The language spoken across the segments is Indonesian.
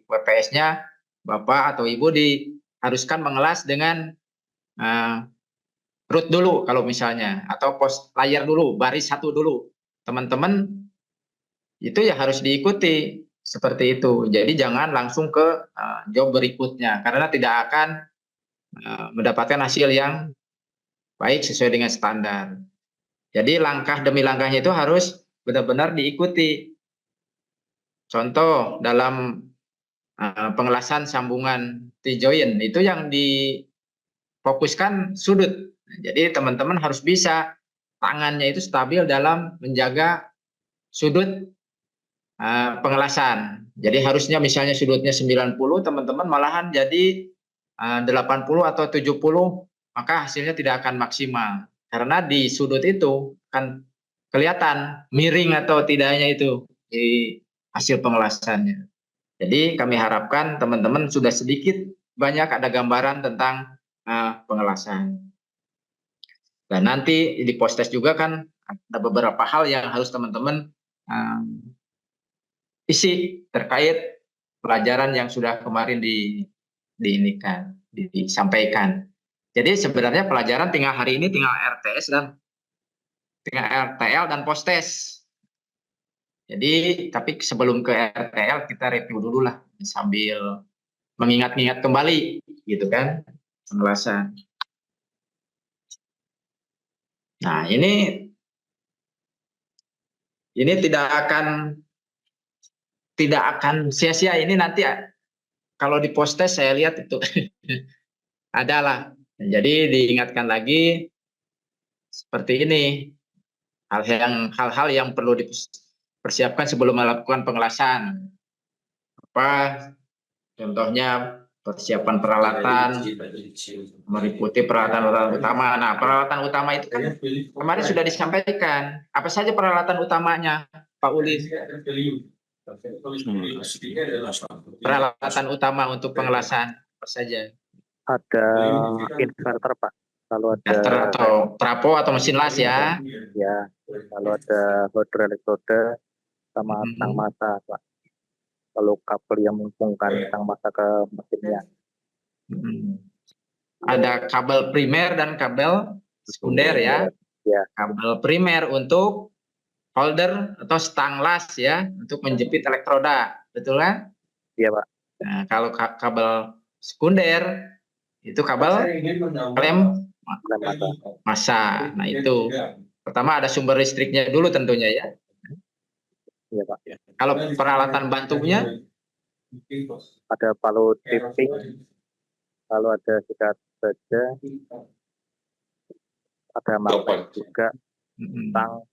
WPS-nya Bapak atau Ibu diharuskan mengelas dengan root dulu kalau misalnya, atau post layar dulu, baris satu dulu. Teman-teman itu ya harus diikuti seperti itu. Jadi jangan langsung ke job berikutnya karena tidak akan mendapatkan hasil yang baik sesuai dengan standar. Jadi langkah demi langkahnya itu harus benar-benar diikuti. Contoh dalam pengelasan sambungan T-join itu yang difokuskan sudut. Jadi teman-teman harus bisa tangannya itu stabil dalam menjaga sudut pengelasan. Jadi harusnya misalnya sudutnya 90, teman-teman malahan jadi 80 atau 70, maka hasilnya tidak akan maksimal. Karena di sudut itu kan kelihatan miring atau tidaknya itu di hasil pengelasannya. Jadi kami harapkan teman-teman sudah sedikit banyak ada gambaran tentang pengelasan. Dan nanti di post-test juga kan ada beberapa hal yang harus teman-teman isi terkait pelajaran yang sudah kemarin disampaikan. Jadi sebenarnya pelajaran tinggal hari ini tinggal RTS dan tinggal RTL dan post-test. Jadi tapi sebelum ke RTL kita review dulu lah sambil mengingat-ingat kembali gitu kan pengelasan. Nah, ini tidak akan sia-sia ini nanti kalau di post-test saya lihat itu adalah. Jadi diingatkan lagi seperti ini hal-hal yang perlu dipersiapkan sebelum melakukan pengelasan. Apa contohnya persiapan peralatan, meliputi peralatan utama. Nah, peralatan utama itu kan kemarin sudah disampaikan. Apa saja peralatan utamanya, Pak Ulin? Peralatan utama untuk pengelasan apa saja? Ada inverter, Pak. Kalau ada inverter atau trapo atau mesin las ya? Ya, kalau ada hidroelektroda sama tang mata, Pak. Kalau kabel yang menghubungkan tang mata ke mesinnya. Ada kabel primer dan kabel sekunder ya? Ya. Kabel primer untuk holder atau stang las ya, untuk menjepit elektroda, betul kan? Iya, Pak. Nah, kalau kabel sekunder itu kabel klem massa. Nah, itu pertama ada sumber listriknya dulu tentunya ya. Iya, Pak. Kalau peralatan bantunya ada palu tipping, kalau ada sikat baja, ada magnet juga, tang.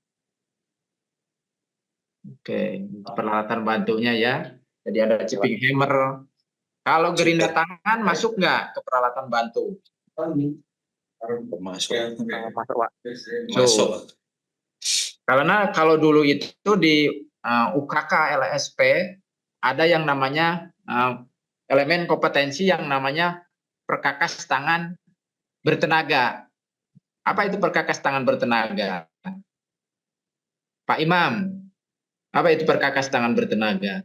Oke, peralatan bantunya ya. Jadi ada chipping hammer. Kalau gerinda tangan masuk nggak ke peralatan bantu? Masuk, Pak. Masuk. Karena kalau dulu itu di UKK LSP ada yang namanya elemen kompetensi yang namanya perkakas tangan bertenaga. Apa itu perkakas tangan bertenaga? Pak Imam, apa itu perkakas tangan bertenaga?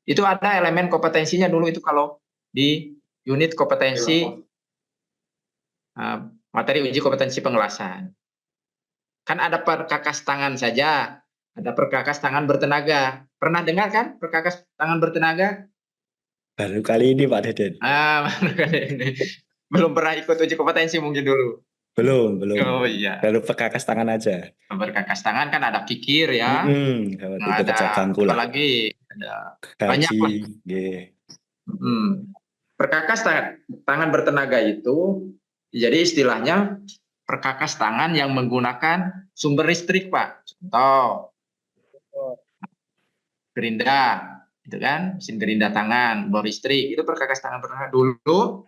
Itu ada elemen kompetensinya dulu itu kalau di unit kompetensi materi uji kompetensi pengelasan. Kan ada perkakas tangan saja, ada perkakas tangan bertenaga. Pernah dengar kan perkakas tangan bertenaga? Baru kali ini Pak Deden. Baru kali ini. Belum pernah ikut uji kompetensi mungkin dulu. Belum. Oh iya. Baru perkakas tangan aja. Perkakas tangan kan ada kikir ya. Ada apalagi ada banyak lah. Perkakas tangan bertenaga itu jadi istilahnya perkakas tangan yang menggunakan sumber listrik, Pak. Contoh gerinda, itu kan mesin gerinda tangan, bor listrik, itu perkakas tangan bertenaga. Dulu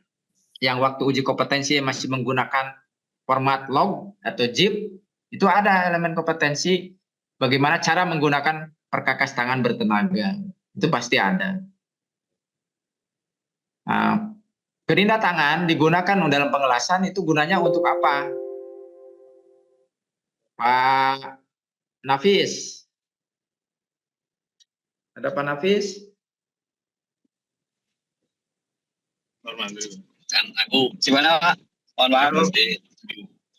yang waktu uji kompetensi masih menggunakan format log atau zip, itu ada elemen kompetensi bagaimana cara menggunakan perkakas tangan bertenaga. Itu pasti ada. Gerinda tangan digunakan dalam pengelasan itu gunanya untuk apa? Pak Nafis. Ada Pak Nafis? Normal dulu. Kan aku gimana Pak? Mohon maaf Halo. mesti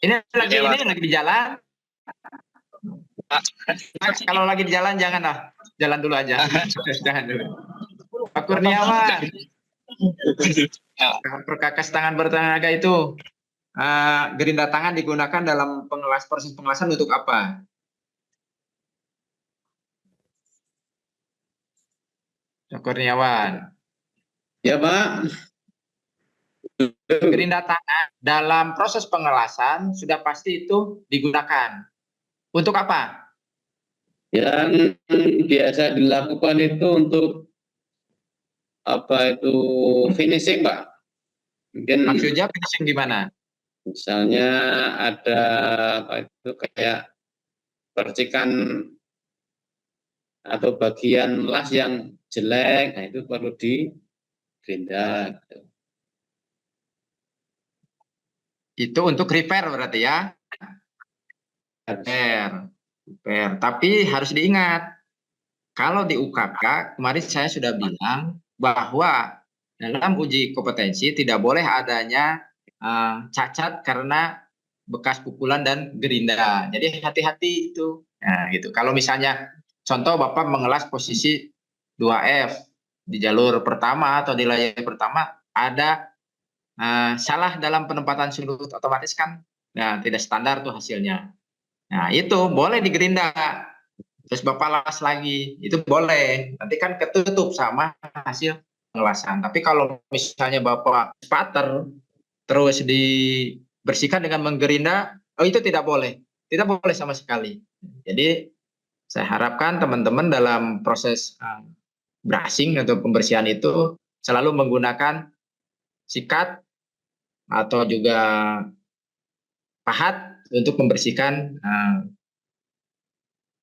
Ini lagi Iya, Pak. ini lagi di jalan. Pak. Kalau lagi di jalan jangan lah. Jalan dulu aja. Jangan dulu. Pak Kurniawan, perkakas tangan bertenaga itu gerinda tangan digunakan dalam proses pengelasan untuk apa? Pak Kurniawan, Ya Pak. gerinda tangan dalam proses pengelasan sudah pasti itu digunakan. Untuk apa? Yang biasa dilakukan itu untuk apa itu finishing Pak. Mungkin Maksudnya finishing gimana? misalnya ada apa itu kayak percikan atau bagian las yang jelek, nah itu perlu digerinda. Itu untuk repair berarti ya? Repair. Tapi harus diingat, kalau di UKK kemarin saya sudah bilang bahwa dalam uji kompetensi tidak boleh adanya cacat karena bekas pukulan dan gerinda. Jadi hati-hati itu. Nah, gitu. Kalau misalnya contoh Bapak mengelas posisi 2F di jalur pertama atau di layar pertama ada salah dalam penempatan sudut, otomatis kan tidak standar tuh hasilnya. Nah, itu boleh digerinda. Terus Bapak las lagi, itu boleh. Nanti kan ketutup sama hasil pengelasan. Tapi kalau misalnya Bapak spatter terus dibersihkan dengan menggerinda, itu tidak boleh. Tidak boleh sama sekali. Jadi saya harapkan teman-teman dalam proses brushing atau pembersihan itu selalu menggunakan sikat atau juga pahat untuk membersihkan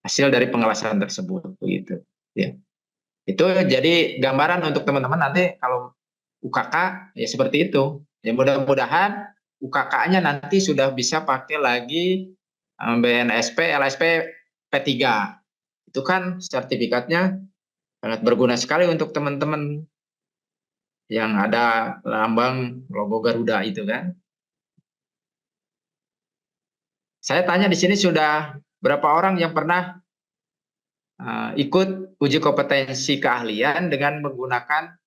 hasil dari pengelasan tersebut, begitu. Ya. Itu jadi gambaran untuk teman-teman nanti kalau UKK ya seperti itu. Ya mudah-mudahan UKK-nya nanti sudah bisa pakai lagi BNSP, LSP P3. Itu kan sertifikatnya sangat berguna sekali untuk teman-teman yang ada lambang logo Garuda itu kan. Saya tanya di sini sudah berapa orang yang pernah ikut uji kompetensi keahlian dengan menggunakan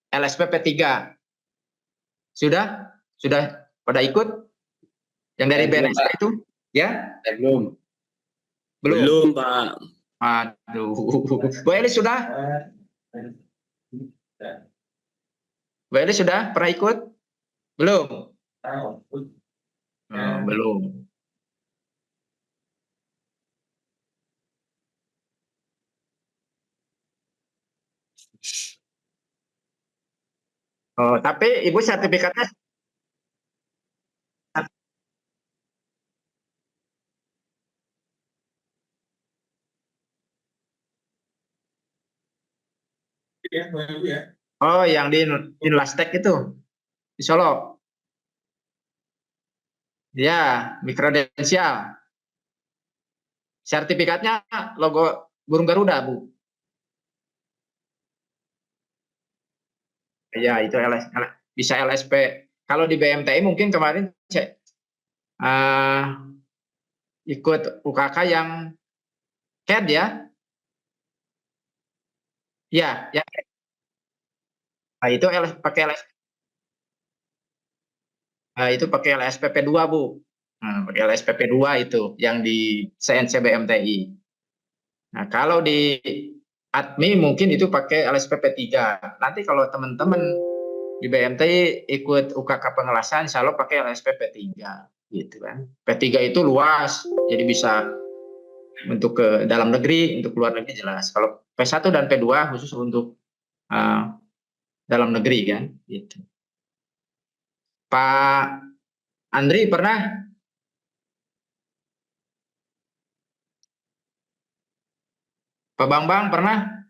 LSP P3. Sudah? Sudah pada ikut? Yang dari BNSP itu? Ya? Belum. Belum? Pak. Aduh. Bu Eli sudah? Bu Eli sudah pernah ikut? Belum? Belum. Oh, tapi Ibu sertifikatnya oh yang di Inlastek itu di Solo. Ya, mikrodensial. Sertifikatnya logo burung Garuda, Bu. Ya, itu bisa LSP. Kalau di BMTI mungkin kemarin ikut UKK yang CAD ya. Ya, ya. Nah, itu pakai LSP. Itu pakai LSPP 2, Bu. Pakai LSPP 2 itu yang di CNC BMTI. Nah, kalau di ADMI mungkin itu pakai LSPP 3. Nanti kalau teman-teman di BMTI ikut UKK pengelasan, insya Allah pakai LSPP 3. Gitu kan. P3 itu luas, jadi bisa untuk ke dalam negeri, untuk luar negeri jelas. Kalau P1 dan P2 khusus untuk dalam negeri kan. Gitu. Pak Andri pernah? Pak Bambang pernah?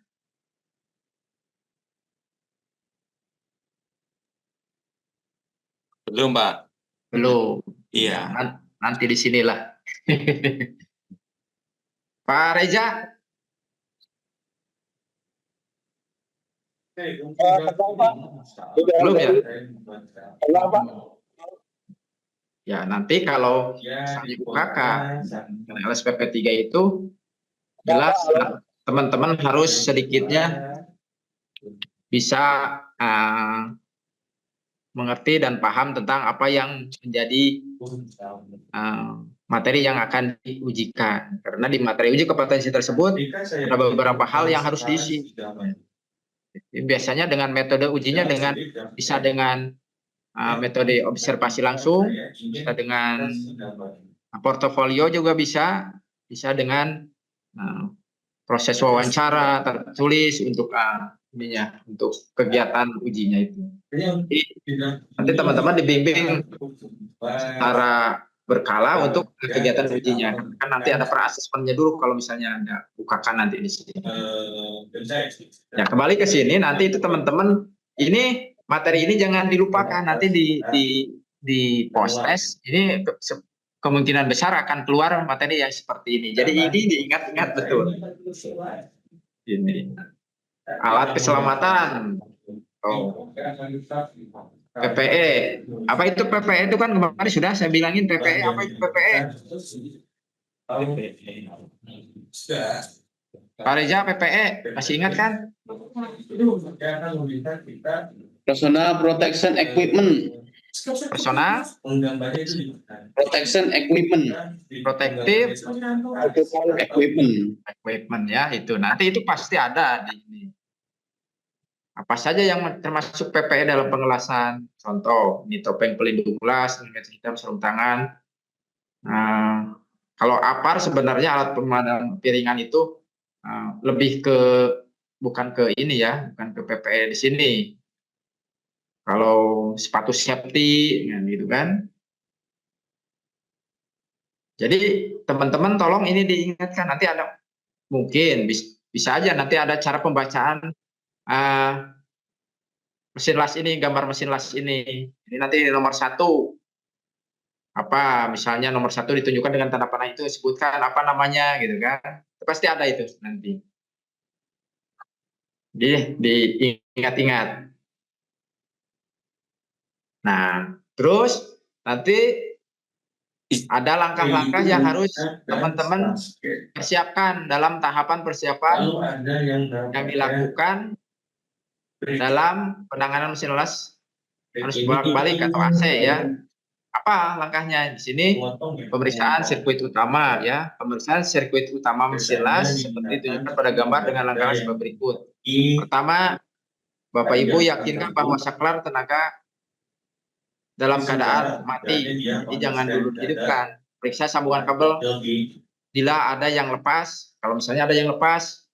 Belum Pak. Belum. Iya. Ya, nanti di sinilah. Pak Reza? Belum ya? Ya, nanti kalau misalnya UKK dan LSPP 3 itu jelas teman-teman harus sedikitnya bisa mengerti dan paham tentang apa yang menjadi materi yang akan diujikan. Karena di materi uji kompetensi tersebut ada beberapa hal yang harus diisi. Biasanya dengan metode ujinya bisa dengan metode observasi langsung, bisa dengan portofolio juga bisa dengan proses wawancara tertulis untuk untuk kegiatan ujinya itu. Jadi, nanti teman-teman dibimbing secara berkala untuk kegiatan ujinya. Kan nanti ada per-asesmennya dulu kalau misalnya ada UKK nanti di sini. Ya, kembali ke sini nanti itu teman-teman ini materi ini jangan dilupakan, nanti di post test ini kemungkinan besar akan keluar materi yang seperti ini. Jadi ini diingat-ingat betul. Ini alat keselamatan. PPE. Apa itu PPE itu kan kemarin sudah saya bilangin PPE. Apa itu PPE? Pak Reza, PPE masih ingat kan? Personal Protection Equipment. Personal Protection Equipment. Protective Equipment ya itu. Nanti itu pasti ada di ini. Apa saja yang termasuk PPE dalam pengelasan? Contoh, ini topeng pelindung gelas, helmet hitam, sarung tangan. Kalau APAR sebenarnya alat pemadam piringan itu lebih ke bukan ke ini ya, bukan ke PPE di sini. Kalau sepatu safety, gitu kan. Jadi teman-teman tolong ini diingatkan, nanti ada mungkin bisa aja nanti ada cara pembacaan mesin las ini, gambar mesin las ini. Ini nanti nomor 1. Apa misalnya nomor 1 ditunjukkan dengan tanda panah itu, sebutkan apa namanya gitu kan. Pasti ada itu nanti. Jadi diingat-ingat. Nah, terus nanti ada langkah-langkah yang harus teman-teman persiapkan dalam tahapan persiapan yang dilakukan dalam penanganan mesin las harus bolak-balik atau AC ya. Apa langkahnya di sini? Pemeriksaan sirkuit utama ya. Pemeriksaan sirkuit utama mesin las seperti ditunjukkan pada gambar dengan langkah sebagai berikut. Pertama, Bapak Ibu yakinkan bahwa saklar tenaga dalam keadaan mati, jadi jangan dulu dihidupkan. Periksa sambungan kabel bila ada yang lepas. Kalau misalnya ada yang lepas,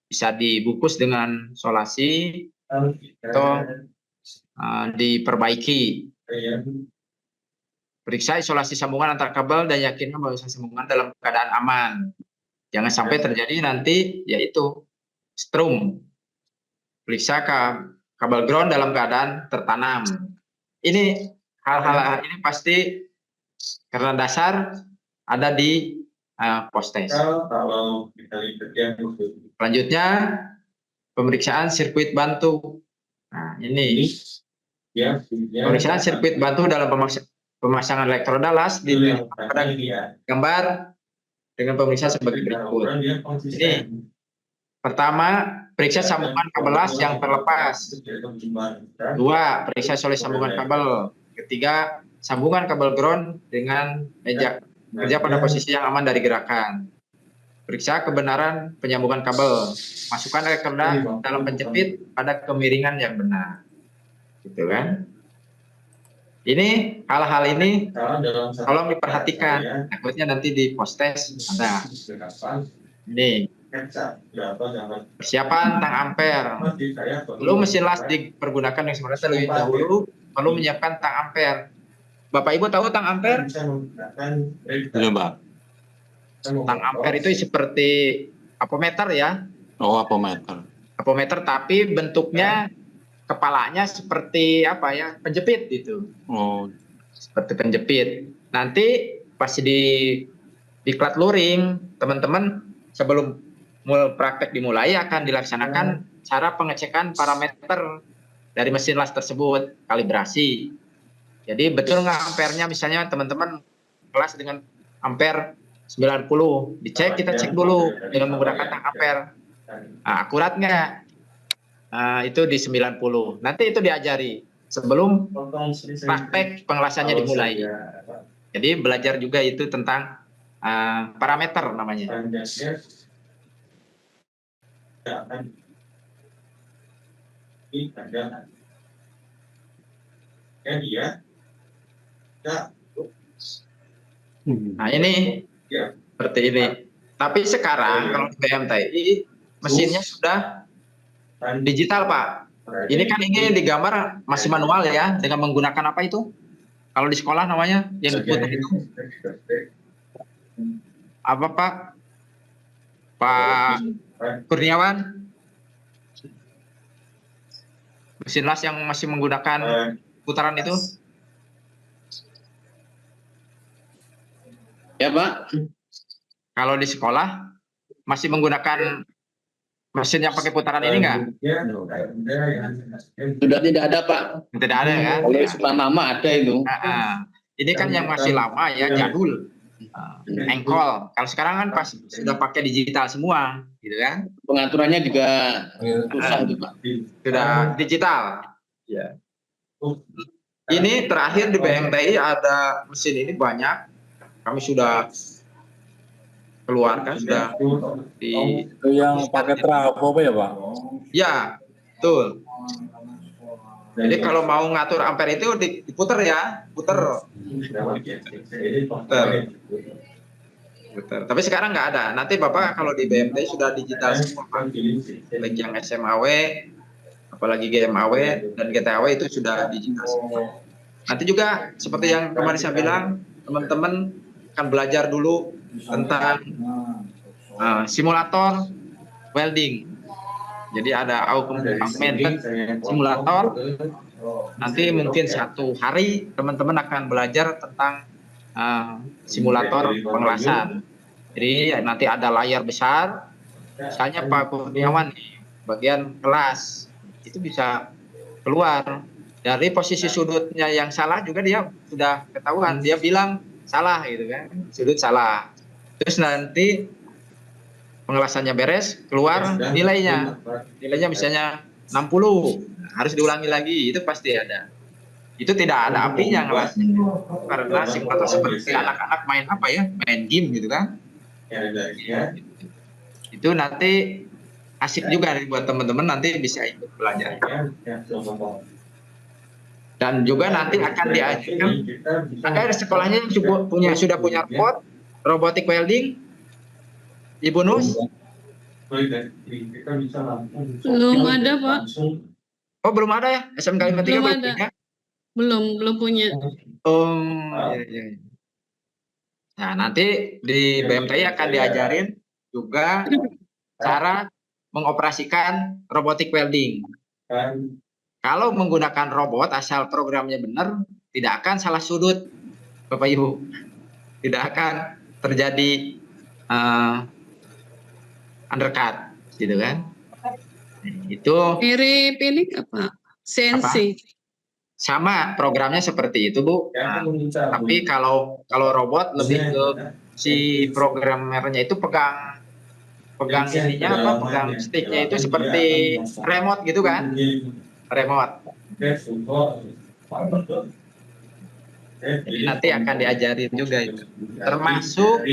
bisa dibungkus dengan solasi atau diperbaiki. Periksa isolasi sambungan antar kabel dan yakinkan bahwa sambungan dalam keadaan aman. Jangan sampai terjadi nanti yaitu strum. Periksa kabel ground dalam keadaan tertanam. Ini hal-hal ini pasti karena dasar ada di post test. Selanjutnya pemeriksaan sirkuit bantu. Nah, ini pemeriksaan sirkuit bantu dalam pemasangan elektroda las di pada gambar dengan pemeriksaan sebagai berikut. Ini pertama, periksa sambungan kabel las yang terlepas. 2, periksa isolasi sambungan kabel. 3, sambungan kabel ground dengan meja kerja pada posisi yang aman dari gerakan. Periksa kebenaran penyambungan kabel. Masukkan elektroda dalam penjepit pada kemiringan yang benar. Gitu kan? Ini hal-hal ini tolong diperhatikan. Takutnya nanti di post test ada. Ini persiapan tang ampere. Belum mesin las dipergunakan yang sebenarnya terlebih dahulu perlu menyiapkan tang ampere. Bapak Ibu tahu tang ampere? Belum, Pak. Tang ampere itu seperti apometer ya. Oh, apometer. Apometer tapi bentuknya kepalanya seperti apa ya? Penjepit gitu. Oh, Seperti penjepit. Nanti pas di klat luring, teman-teman sebelum praktek dimulai akan dilaksanakan cara pengecekan parameter dari mesin las tersebut, kalibrasi. Jadi betul nggak ampernya, misalnya teman-teman kelas dengan ampere 90, dicek, kita cek dulu dengan menggunakan tang ampere. Nah, akurat nggak? Nah, itu di 90. Nanti itu diajari sebelum praktek pengelasannya dimulai. Jadi belajar juga itu tentang parameter namanya. Nah, ini seperti ini. Tapi sekarang kalau di BMTI mesinnya sudah digital, Pak. Ini kan ini digambar masih manual ya, dengan menggunakan apa itu? Kalau di sekolah namanya yang diputar itu apa, Pak? Pak Kurniawan? Mesin las yang masih menggunakan putaran itu? Ya, Pak. Kalau di sekolah masih menggunakan mesin yang pakai putaran ini enggak? Sudah tidak ada, Pak. Tidak ada kan? Kalau setelah nama ada itu. Ini kan yang masih lama ya, jadul. Engkol. Kalau sekarang kan pas sudah pakai digital semua, gitu kan? Pengaturannya juga susah itu, Pak. Sudah digital. Ya. Ini terakhir di BMTI ada mesin ini banyak. Kami sudah keluarkan, sudah di Itu yang pakai trafo apa ya, Pak? ya, betul. Jadi kalau mau ngatur ampere itu diputer ya, puter. Tapi sekarang nggak ada. Nanti Bapak kalau di BMTI sudah digital semua, Pak. Baik yang SMAW, apalagi GMAW dan GTAW itu sudah digital semua. Nanti juga seperti yang kemarin saya bilang, teman-teman akan belajar dulu tentang simulator welding. Jadi ada augmented simulator. Nanti mungkin satu hari teman-teman akan belajar tentang simulator pengelasan. Jadi nanti ada layar besar. Misalnya Pak Kurniawan nih, bagian kelas itu bisa keluar dari posisi sudutnya yang salah juga, dia sudah ketahuan, dia bilang salah gitu kan, sudut salah. Terus nanti pengelasannya beres, keluar nilainya misalnya 60, harus diulangi lagi, itu pasti ada. Itu tidak ada apinya ngelasnya, karena simulator seperti anak-anak main apa ya, main game gitu kan. Itu nanti asik juga nih buat teman-teman, nanti bisa ikut belajar. Dan juga nanti akan diajarkan, ada sekolahnya yang sudah punya robot robotik welding, Ibu Nus? Belum ada, Pak. Oh, belum ada ya? SMK 53 Belum belum ada. punya? Belum punya. Iya. Nah, nanti di BMTI akan diajarin juga cara mengoperasikan robotik welding. Kalau menggunakan robot, asal programnya benar, tidak akan salah sudut, Bapak Ibu. Tidak akan terjadi undercut, gitu kan? Itu Mirip ini apa? CNC. sama programnya seperti itu, Bu. Tapi kalau robot lebih ke si programmernya itu pegang ininya apa? Pegang sticknya itu seperti remote gitu kan? Remote. Jadi nanti akan diajarin juga itu. Termasuk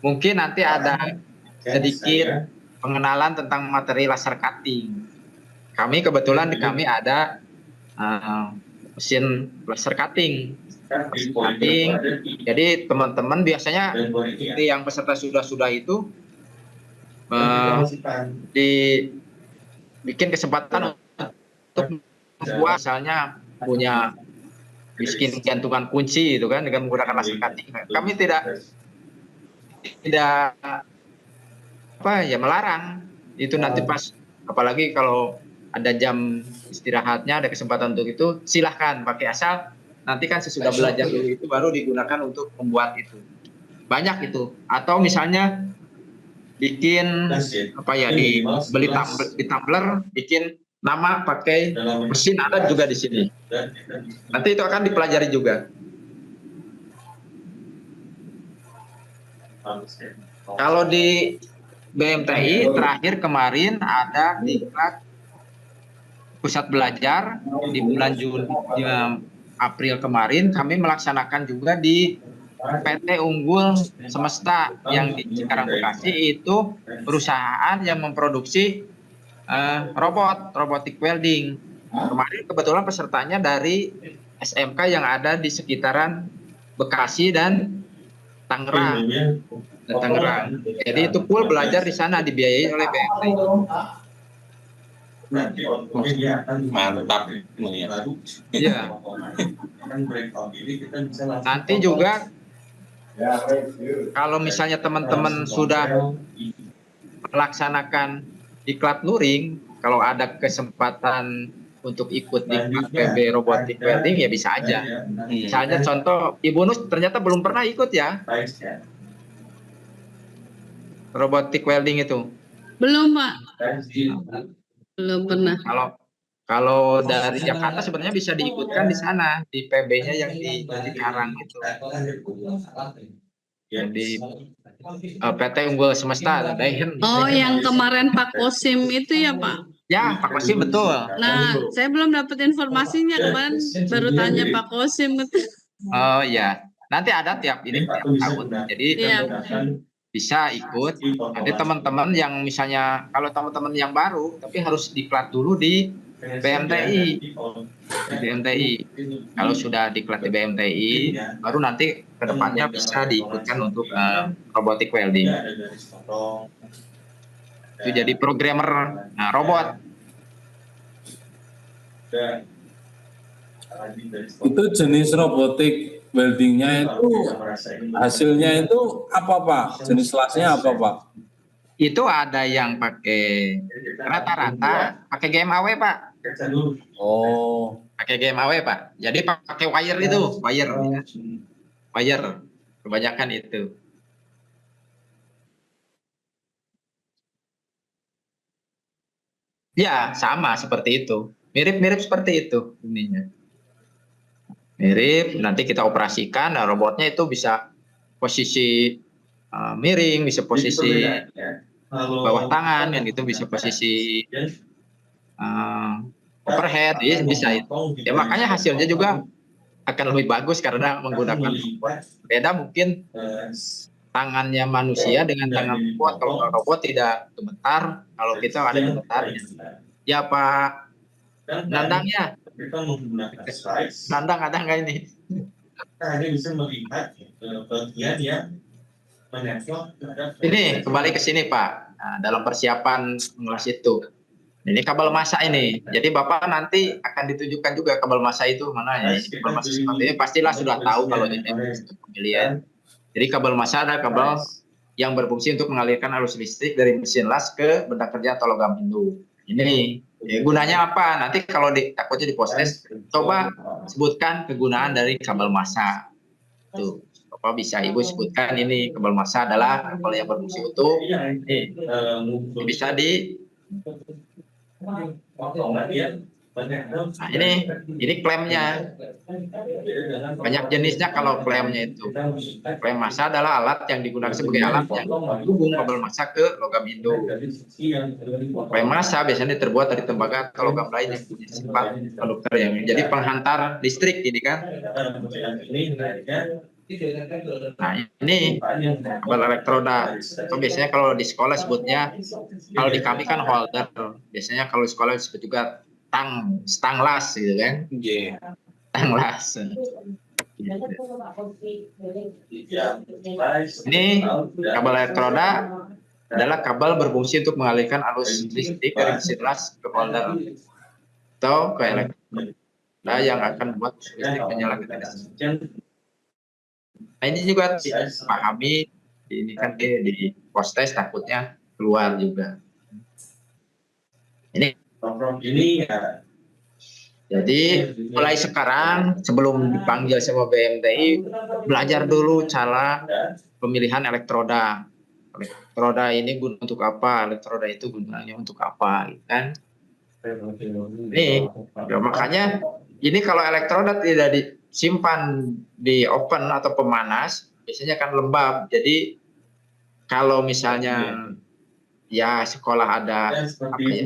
mungkin nanti ada sedikit pengenalan tentang materi laser cutting. Kami kebetulan di kami ada mesin laser cutting. Jadi teman-teman biasanya seperti yang peserta sudah itu dibikin kesempatan untuk membuat, misalnya punya bikin gantungan kunci itu kan dengan menggunakan laser cutting. Kami tidak apa ya, melarang itu. Nanti pas, apalagi kalau ada jam istirahatnya, ada kesempatan untuk itu, silahkan pakai, asal nanti kan sesudah belajar dulu itu baru digunakan untuk membuat itu. Banyak itu. Atau misalnya bikin apa ya, beli tumbler, bikin nama pakai mesin, ada juga di sini. Nanti itu akan dipelajari juga. Kalau di BMTI terakhir kemarin ada diklat pusat belajar di bulan Juni, April kemarin kami melaksanakan juga di PT Unggul Semesta yang di Cikarang Bekasi. Itu perusahaan yang memproduksi robotic welding. Kemarin kebetulan pesertanya dari SMK yang ada di sekitaran Bekasi dan Tangerang. Jadi itu full belajar di sana, dibiayai oleh BMTI. Mantap. Iya. Nanti juga kalau misalnya teman-teman sudah melaksanakan diklat luring, kalau ada kesempatan untuk ikut di PB robotic welding ya bisa aja. Misalnya contoh Ibu Nus ternyata belum pernah ikut ya robotic welding itu. Belum, Pak. Belum pernah. Kalau dari Jakarta sebenarnya bisa diikutkan di sana di PB-nya yang di Cikarang itu. Yang di PT Unggul Semesta. Oh, yang kemarin Pak Kosim itu ya, Pak? Ya, Pak Kosim betul. Nah, saya belum dapat informasinya, kemarin baru tanya Pak Kosim. Oh ya, nanti ada tiap tahun. Jadi bisa ikut. Ada teman-teman yang misalnya kalau teman-teman yang baru tapi harus diklat dulu di BMTI. Kalau sudah diklat di BMTI, baru nanti kedepannya bisa diikutkan untuk robotic welding. Itu jadi programmer robot. Itu jenis robotik weldingnya itu hasilnya itu apa Pak? Jenis kelasnya apa Pak? Itu ada yang pakai rata-rata pakai GMAW Pak. Oh, Pakai GMAW Pak. Jadi pakai wire itu, wire kebanyakan itu. Ya, sama seperti itu. Mirip-mirip seperti itu ininya. Mirip, nanti kita operasikan, nah robotnya itu bisa posisi miring, bisa posisi bawah tangan, kan gitu, bisa posisi overhead, ya, bisa itu. Ya makanya hasilnya juga akan lebih bagus karena menggunakan robot. Beda mungkin tangannya manusia dengan tangan robot. Kalau robot tidak gemetar, kalau kita ada gemetarnya. Ya Pak Nandang ya. Nandang ada nggak ini? Ini kembali ke sini Pak. Nah, dalam persiapan mengelas itu. Ini kabel massa ini. Jadi Bapak nanti akan ditunjukkan juga kabel massa itu mana ya. Kabel massa seperti ini pastilah sudah tahu kalau ini pemilihan. Jadi kabel massa ada kabel yang berfungsi untuk mengalirkan arus listrik dari mesin las ke benda kerja atau logam Indo. Ini ya, gunanya apa? Nanti kalau takutnya di postes, coba sebutkan kegunaan dari kabel massa. Tuh, Bapak bisa Ibu sebutkan ini kabel massa adalah kabel yang berfungsi utuh. Ini bisa di. Nah, ini klemnya. Banyak jenisnya kalau klemnya itu. Klem massa adalah alat yang digunakan sebagai alat yang menghubung kabel massa ke logam Indo. Klem massa biasanya terbuat dari tembaga atau logam lain yang punya sifat konduktor yang jadi penghantar listrik ini kan. Nah ini kabel elektroda. Itu biasanya kalau di sekolah sebutnya, kalau di kami kan holder. Biasanya kalau di sekolah disebut juga stang las gitu kan. Stang las. Ini kabel elektroda adalah kabel berfungsi untuk mengalirkan arus listrik dari mesin las ke holder atau ke elektroda yang akan membuat listrik menyala ke tenaga. Nah ini juga dipahami, ini kan di postes takutnya keluar juga. Ini jadi mulai sekarang sebelum dipanggil sama BMTI belajar dulu cara pemilihan elektroda elektroda ini guna untuk apa, elektroda itu gunanya untuk apa, gitu kan? Ini, ya makanya ini kalau elektroda tidak disimpan di open atau pemanas, biasanya kan lembab. Jadi kalau misalnya ya sekolah ada apa ya,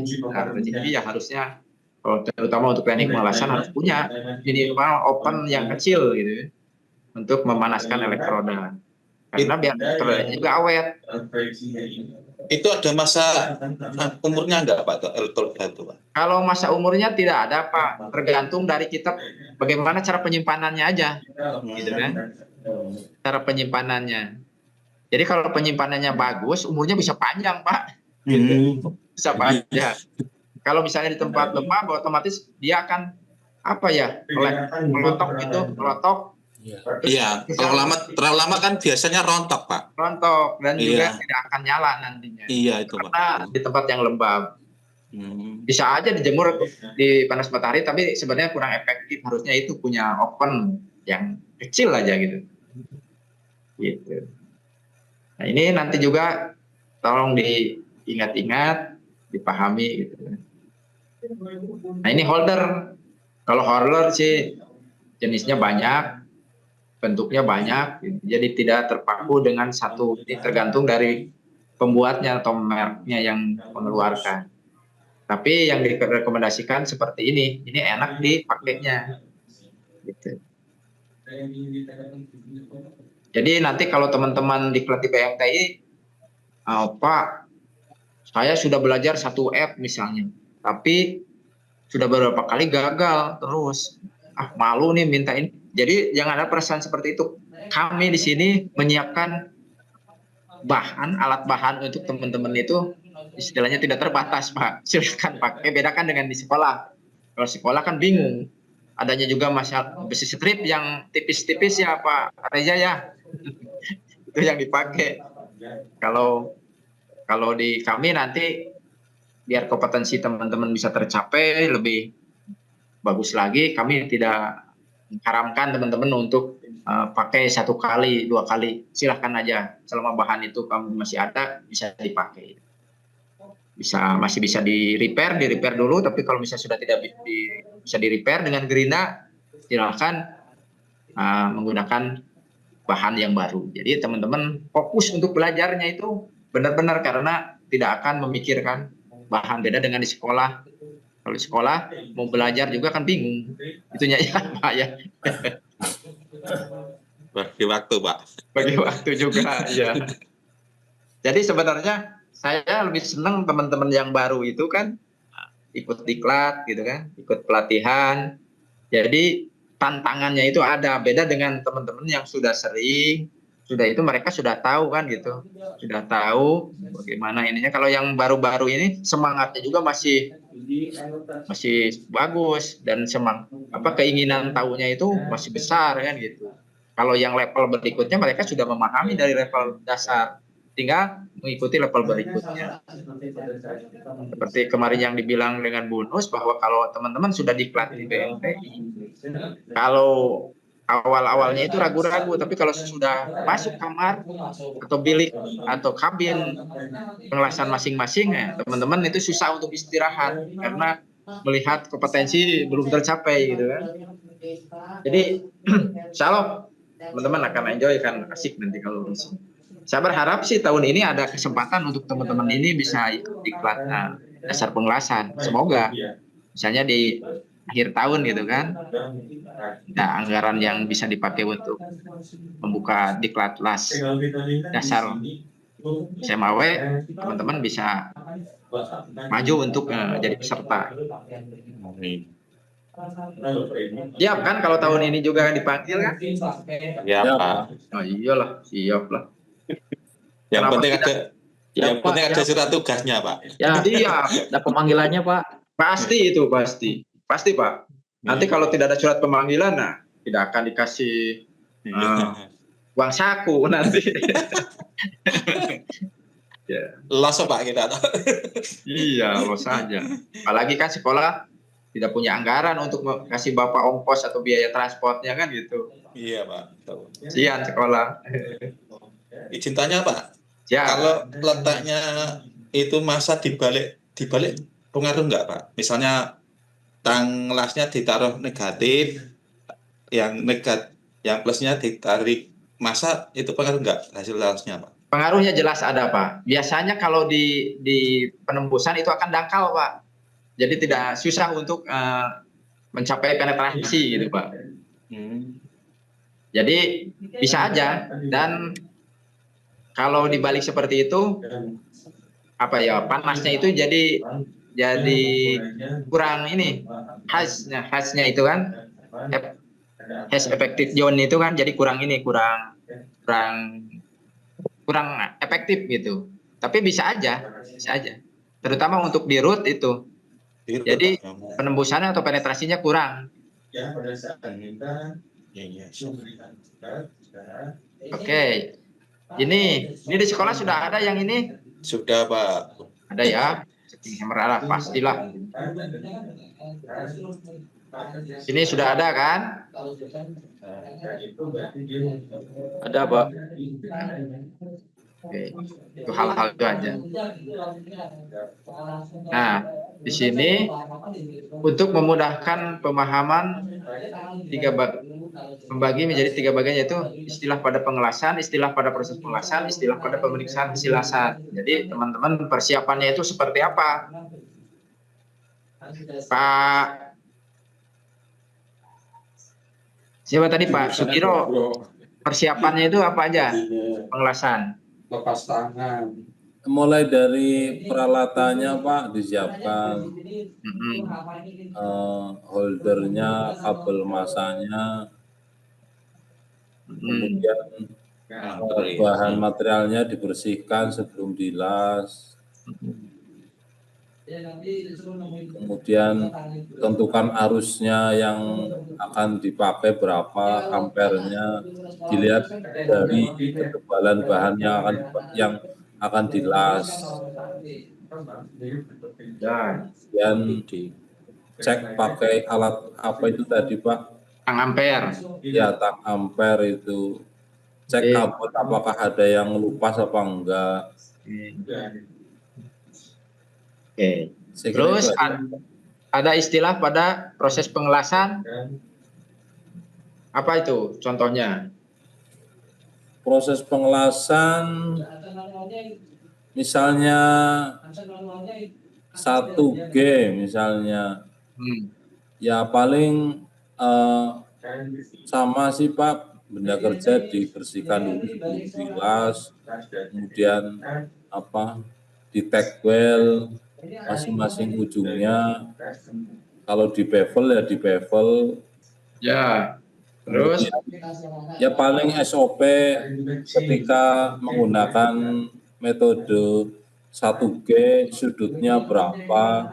jadi ya harusnya kalau terutama untuk teknik pengelasan harus punya minimal open yang kecil gitu untuk memanaskan elektroda. Karena biar elektrodanya juga awet. Itu ada masa umurnya enggak Pak elektroda itu Pak? Kalau masa umurnya tidak ada Pak, tergantung dari kita bagaimana cara penyimpanannya aja, gitu kan? Cara penyimpanannya. Jadi kalau penyimpanannya bagus, umurnya bisa panjang Pak, bisa panjang. Kalau misalnya di tempat lembab, otomatis dia akan apa ya, melotok gitu, melotok. Iya, kalau terlalu lama kan biasanya rontok Pak. Rontok dan juga Iya. tidak akan nyala nantinya. Iya itu Pak. Karena di tempat yang lembab. Bisa aja dijemur di panas matahari, tapi sebenarnya kurang efektif. Harusnya itu punya oven yang kecil aja gitu. Gitu. Nah ini nanti juga tolong diingat-ingat, dipahami gitu. Nah ini holder. Kalau holder sih jenisnya banyak, bentuknya banyak, gitu. Jadi tidak terpaku dengan satu, tergantung dari pembuatnya atau mereknya yang mengeluarkan. Tapi yang direkomendasikan seperti ini enak dipakainya. Gitu. Jadi nanti kalau teman-teman di Diklat BMTI, Pak, saya sudah belajar satu app misalnya, tapi sudah beberapa kali gagal terus. Malu nih minta ini. Jadi jangan ada perasaan seperti itu. Kami di sini menyiapkan alat bahan untuk teman-teman itu istilahnya tidak terbatas Pak. Silakan pakai, bedakan dengan di sekolah. Kalau sekolah kan bingung. Adanya juga masalah besi strip yang tipis-tipis ya Pak Reza ya. Itu yang dipakai. Kalau di kami nanti biar kompetensi teman-teman bisa tercapai lebih bagus lagi, kami tidak mengharamkan teman-teman untuk pakai 1 kali, 2 kali. Silahkan aja, selama bahan itu kamu masih ada, bisa dipakai. Masih bisa di repair dulu, tapi kalau misalnya sudah tidak bisa di repair dengan gerinda, silahkan menggunakan bahan yang baru. Jadi teman-teman fokus untuk belajarnya itu benar-benar, karena tidak akan memikirkan bahan. Beda dengan di sekolah. Kalau di sekolah mau belajar juga kan bingung. Itunya ya Pak ya. Bagi waktu Pak. Bagi waktu juga ya. Jadi sebenarnya saya lebih senang teman-teman yang baru itu kan ikut diklat gitu kan, ikut pelatihan. Jadi tantangannya itu ada, beda dengan teman-teman yang sudah sering, itu mereka sudah tahu kan gitu, sudah tahu bagaimana ininya. Kalau yang baru-baru ini semangatnya juga masih bagus, dan keinginan tahunya itu masih besar kan gitu. Kalau yang level berikutnya mereka sudah memahami dari level dasar, tinggal mengikuti level berikutnya. Seperti kemarin yang dibilang dengan Bu Nus, bahwa kalau teman-teman sudah diklat di BMTI, kalau awal-awalnya itu ragu-ragu, tapi kalau sudah masuk kamar atau bilik atau kabin pengelasan masing-masing, teman-teman itu susah untuk istirahat karena melihat kompetensi belum tercapai gitu kan. Jadi insya Allah teman-teman akan enjoy, kan asik nanti kalau saya berharap sih tahun ini ada kesempatan untuk teman-teman ini bisa ikut diklat dasar pengelasan. Semoga misalnya di akhir tahun gitu kan, ada anggaran yang bisa dipakai untuk membuka diklat las dasar SMAW, teman-teman bisa maju untuk jadi peserta. Siap kan kalau tahun ini juga dipanggil kan? Ya Pak. Oh iyalah, siap lah. Yang Kenapa penting tidak? yang penting ada surat tugasnya Pak. Ya, iya. Ada pemanggilannya Pak. Pasti itu pasti Pak. Nanti kalau tidak ada surat pemanggilan, tidak akan dikasih uang saku nanti. Ya. Los Pak kita. Iya, los saja. Apalagi kan sekolah tidak punya anggaran untuk kasih bapak ongkos atau biaya transportnya kan gitu. Iya Pak. Sian sekolah. Izin tanya Pak. Siap. Kalau letaknya itu masa dibalik pengaruh nggak Pak? Misalnya tang lasnya ditaruh negatif, yang plusnya ditarik masa, itu pengaruh nggak hasil lasnya Pak? Pengaruhnya jelas ada, Pak. Biasanya kalau di penembusan itu akan dangkal, Pak. Jadi tidak susah untuk mencapai penetrasi gitu, Pak. Jadi bisa aja. Dan kalau dibalik seperti itu, apa ya, panasnya itu jadi kurang ini, khasnya itu kan, hash effective zone itu kan jadi kurang efektif gitu. Tapi bisa aja. Terutama untuk di root itu. Jadi penembusannya atau penetrasinya kurang. Oke. Ini di sekolah sudah ada yang ini? Sudah Pak. Ada ya. Hammer pastilah. Ini sudah ada kan? Ada, Pak. Oke. Itu hal-hal itu aja. Nah, di sini untuk memudahkan pemahaman membagi menjadi 3 bagian, yaitu istilah pada pengelasan, istilah pada proses pengelasan, istilah pada pemeriksaan hasil lasan. Jadi teman-teman persiapannya itu seperti apa? Pak siapa tadi, Pak Sugiro? Persiapannya itu apa aja? Pengelasan. Lepas tangan. Mulai dari peralatannya Pak disiapkan, holdernya, kabel masanya, kemudian bahan materialnya dibersihkan sebelum dilas, kemudian tentukan arusnya yang akan dipakai berapa ampernya, dilihat dari ketebalan bahan yang akan dilas, dan cek pakai alat apa itu tadi Pak? Tang ampere. Ya, tang ampere itu. Cek kabel apakah ada yang lupas apa enggak. Oke. Terus ada istilah pada proses pengelasan. Apa itu contohnya? Proses pengelasan misalnya 1G misalnya. Ya paling sama sih Pak, benda kerja dibersihkan dulu sebelum dilas, kemudian di tag well masing-masing ujungnya. Kalau di bevel ya di bevel. Ya. Terus ya paling SOP ketika menggunakan metode 1G sudutnya berapa,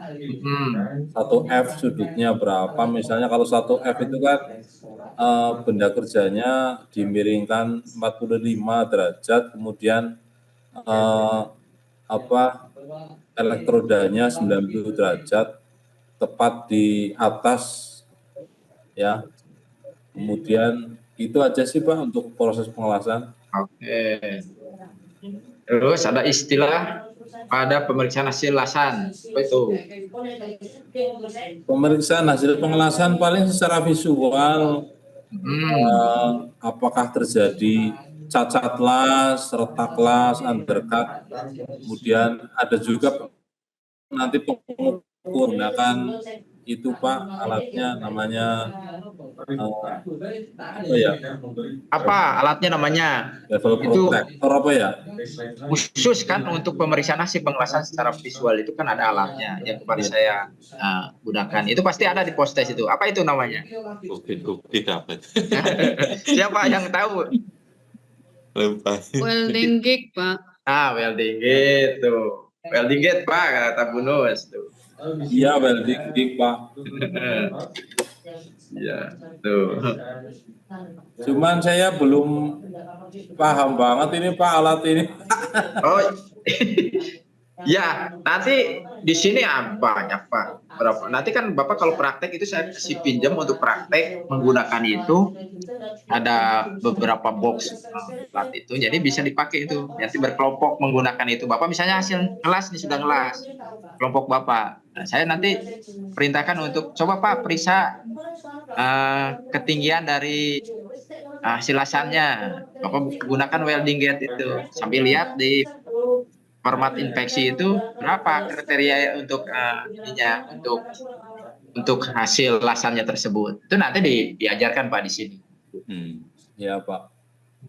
1F sudutnya berapa. Misalnya kalau 1F itu kan benda kerjanya dimiringkan 45 derajat, kemudian elektrodanya 90 derajat tepat di atas ya. Kemudian itu aja sih Pak untuk proses pengelasan. Oke. Terus ada istilah pada pemeriksaan hasil lasan. Apa itu? Pemeriksaan hasil pengelasan paling secara visual, apakah terjadi cacat las, retak las, undercut. Kemudian ada juga nanti menggunakan itu Pak, alatnya namanya apa alatnya namanya? Level protector apa ya? Khusus kan untuk pemeriksaan hasil pengelasan secara visual itu kan ada alatnya yang kemarin saya gunakan. Itu pasti ada di postes itu. Apa itu namanya? Bukti dapat. Siapa yang tahu? Welding gig, Pak. Welding gate tuh. Welding gate Pak, kata Bunus tuh. Iya, welding gig Pak. Iya, tuh. Cuman saya belum paham banget ini Pak alat ini. Oh, Ya, nanti di sini banyak Pak. Berapa? Nanti kan Bapak kalau praktek itu saya kasih pinjam untuk praktek menggunakan itu ada beberapa box plat itu, jadi bisa dipakai itu. Nanti berkelompok menggunakan itu. Bapak misalnya hasil ngelas nih sudah ngelas kelompok Bapak. Nah, saya nanti perintahkan untuk coba Pak periksa ketinggian dari hasil lasannya. Bapak gunakan welding gate itu sambil lihat di format infeksi itu berapa kriteria untuk untuk hasil lasannya tersebut. Itu nanti diajarkan Pak di sini. Ya Pak.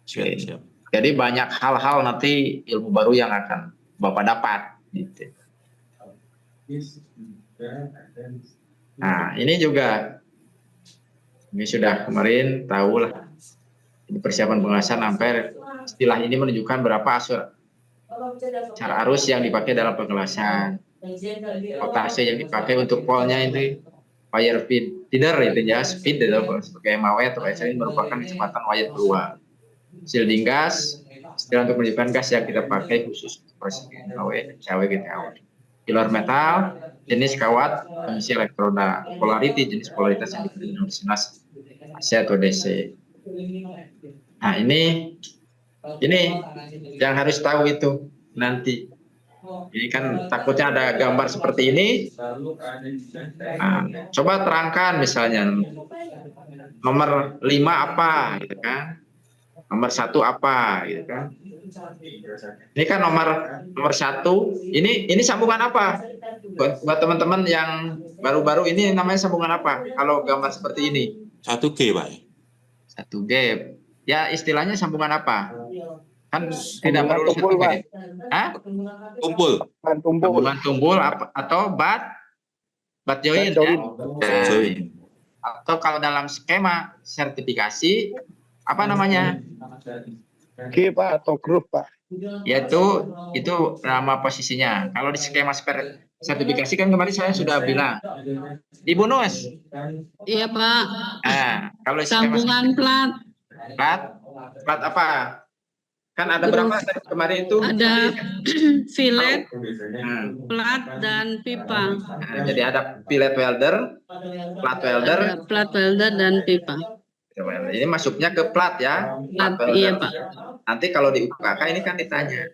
Siap. Jadi banyak hal-hal nanti ilmu baru yang akan Bapak dapat. Gitu. Nah ini juga, ini sudah kemarin tahu lah. Ini persiapan pengawasan ampere. Istilah ini menunjukkan berapa cara arus yang dipakai dalam pengelasan. Voltase yang dipakai untuk polnya itu wire feeder itu ya, speed itu sebagai MAW atau ini merupakan kecepatan wire keluar. Shielding gas, istilah untuk menunjukkan gas yang kita pakai khusus proses MAW, CAW, GTAW. Pilar metal, jenis kawat, emisi elektroda, polarity, jenis polaritas yang diberi dengan sinas AC atau DC. Nah ini yang harus tahu itu nanti. Ini kan takutnya ada gambar seperti ini. Nah, coba terangkan misalnya nomor 5 apa, gitu kan? Nomor 1 apa, gitu kan? Ini kan nomor 1. Ini sambungan apa? Buat teman-teman yang baru-baru ini namanya sambungan apa? Kalau gambar seperti ini. 1G Pak. 1G. Ya istilahnya sambungan apa? Kan tidak perlu 1G. Hah? Tumpul. Sambungan tumbul atau bat join ya. Join. Atau kalau dalam skema sertifikasi apa namanya? G Pak atau grup Pak. Yaitu itu nama posisinya. Kalau di skema sertifikasi kan kemarin saya sudah bilang. Ibu Nus. Iya Pak. Nah, kalau di skema Sambungan plat. plat apa? Kan ada berapa kemarin itu? Ada fillet, plat, dan pipa. Nah, jadi ada fillet welder, plat welder, Ada plat welder dan pipa. ini masuknya ke plat ya. Plat welder. Iya Pak. Nanti kalau di UKK ini kan ditanya,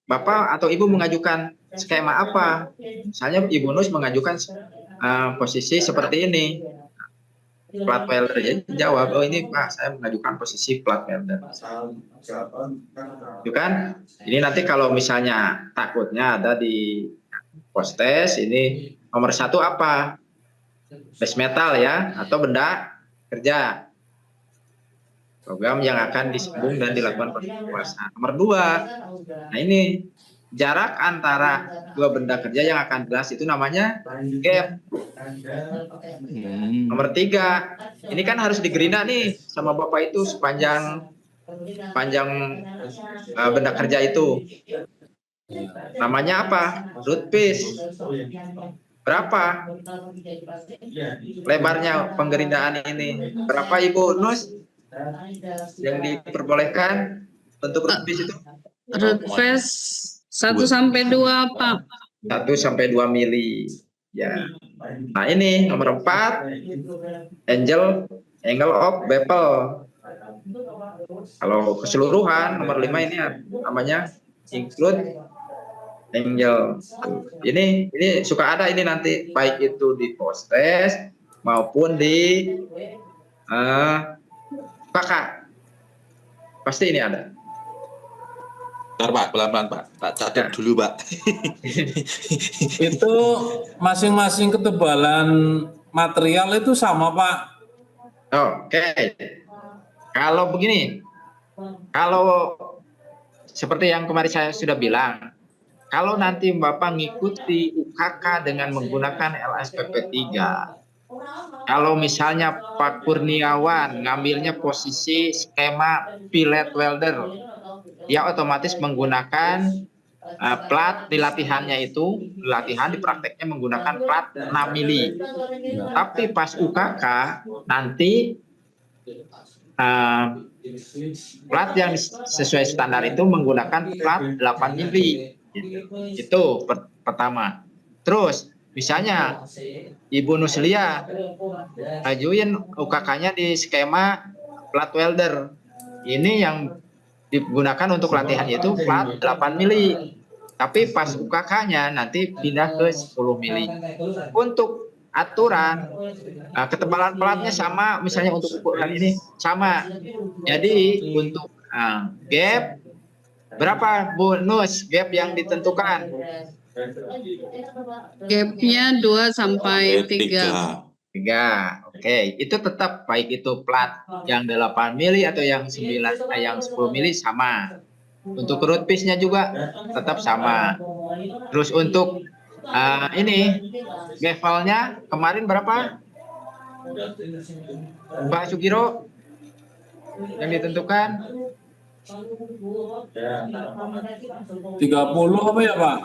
Bapak atau Ibu mengajukan skema apa? Misalnya Ibu Nus mengajukan posisi seperti ini. Plat welder, jadi jawab, oh ini Pak saya mengajukan posisi plat welder. Itu kan, ini nanti kalau misalnya takutnya ada di postes, ini nomor 1 apa? Base metal ya, atau benda kerja. Program yang akan disambung dan dilakukan penguasaan. Nomor 2, nah ini jarak antara dua benda kerja yang akan jelas itu namanya gap. Nomor 3, ini kan harus digerina nih sama Bapak itu sepanjang benda kerja itu. Namanya apa? Root piece. Berapa lebarnya penggerinaan ini? Berapa Ibu Nus yang diperbolehkan untuk root piece itu? Root face 1 sampai 2 Pak. 1 sampai 2 mili. Ya. Nah ini nomor 4, angle of bevel. Kalau keseluruhan nomor 5 ini namanya include angle. Ini suka ada ini nanti baik itu di postes maupun di kakak. Pasti ini ada. Bentar Pak, pelan-pelan Pak. Tak catat dulu Pak. Itu masing-masing ketebalan material itu sama Pak. Oke. Kalau begini, kalau seperti yang kemarin saya sudah bilang, kalau nanti Bapak ngikuti UKK dengan menggunakan LSPP 3, kalau misalnya Pak Kurniawan ngambilnya posisi skema fillet welder, dia otomatis menggunakan plat di latihannya itu, di prakteknya menggunakan plat 6 mili. Tapi pas UKK nanti plat yang sesuai standar itu menggunakan plat 8 mili. Itu pertama. Terus misalnya Ibu Nuslia ajuin UKK-nya di skema plat welder. Ini yang digunakan untuk latihan itu plat 8 mili. Tapi pas UKK-nya nanti pindah ke 10 mili. Untuk aturan ketebalan platnya sama, misalnya untuk ukuran ini sama. Jadi untuk gap berapa Bu Nus gap yang ditentukan? Gapnya 2 sampai 3. 3. Oke, itu tetap baik itu plat yang 8 mili atau yang 9 yang 10 mili sama. Untuk root piece-nya juga tetap sama. Terus untuk ini levelnya kemarin berapa? Pak Sugiro yang ditentukan 30 apa ya Pak?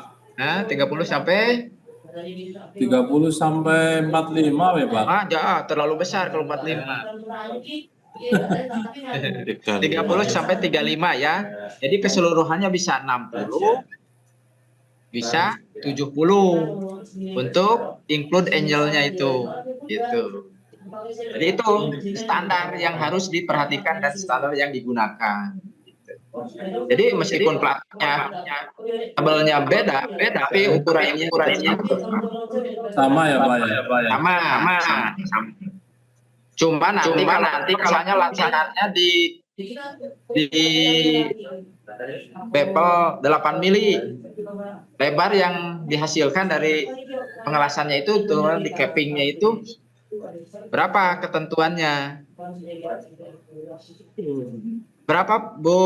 30 sampai 30 sampai 45 ya Pak? terlalu besar kalau 45. 30 sampai 35 ya. Jadi keseluruhannya bisa 60, bisa 70 untuk include angle-nya itu. Gitu. Jadi itu standar yang harus diperhatikan dan standar yang digunakan. Jadi meskipun platnya tabelnya beda, tapi ukurannya Sama ya Pak ya? sama. Cuma nanti kalau misalnya latihannya di level 8 mili, lebar yang dihasilkan dari pengelasannya itu turun di cappingnya itu berapa ketentuannya? Berapa Bu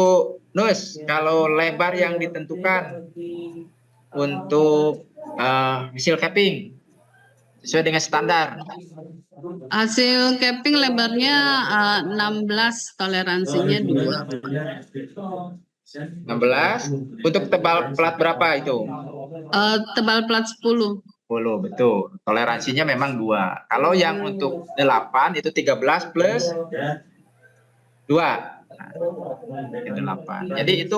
Nus kalau lebar yang ditentukan untuk hasil capping sesuai dengan standar? Hasil capping lebarnya 16, toleransinya 2. 16. Untuk tebal plat berapa itu? Tebal plat 10. 10, betul. Toleransinya memang 2. Kalau yang untuk 8 itu 13 plus 2. Itu 8. Jadi itu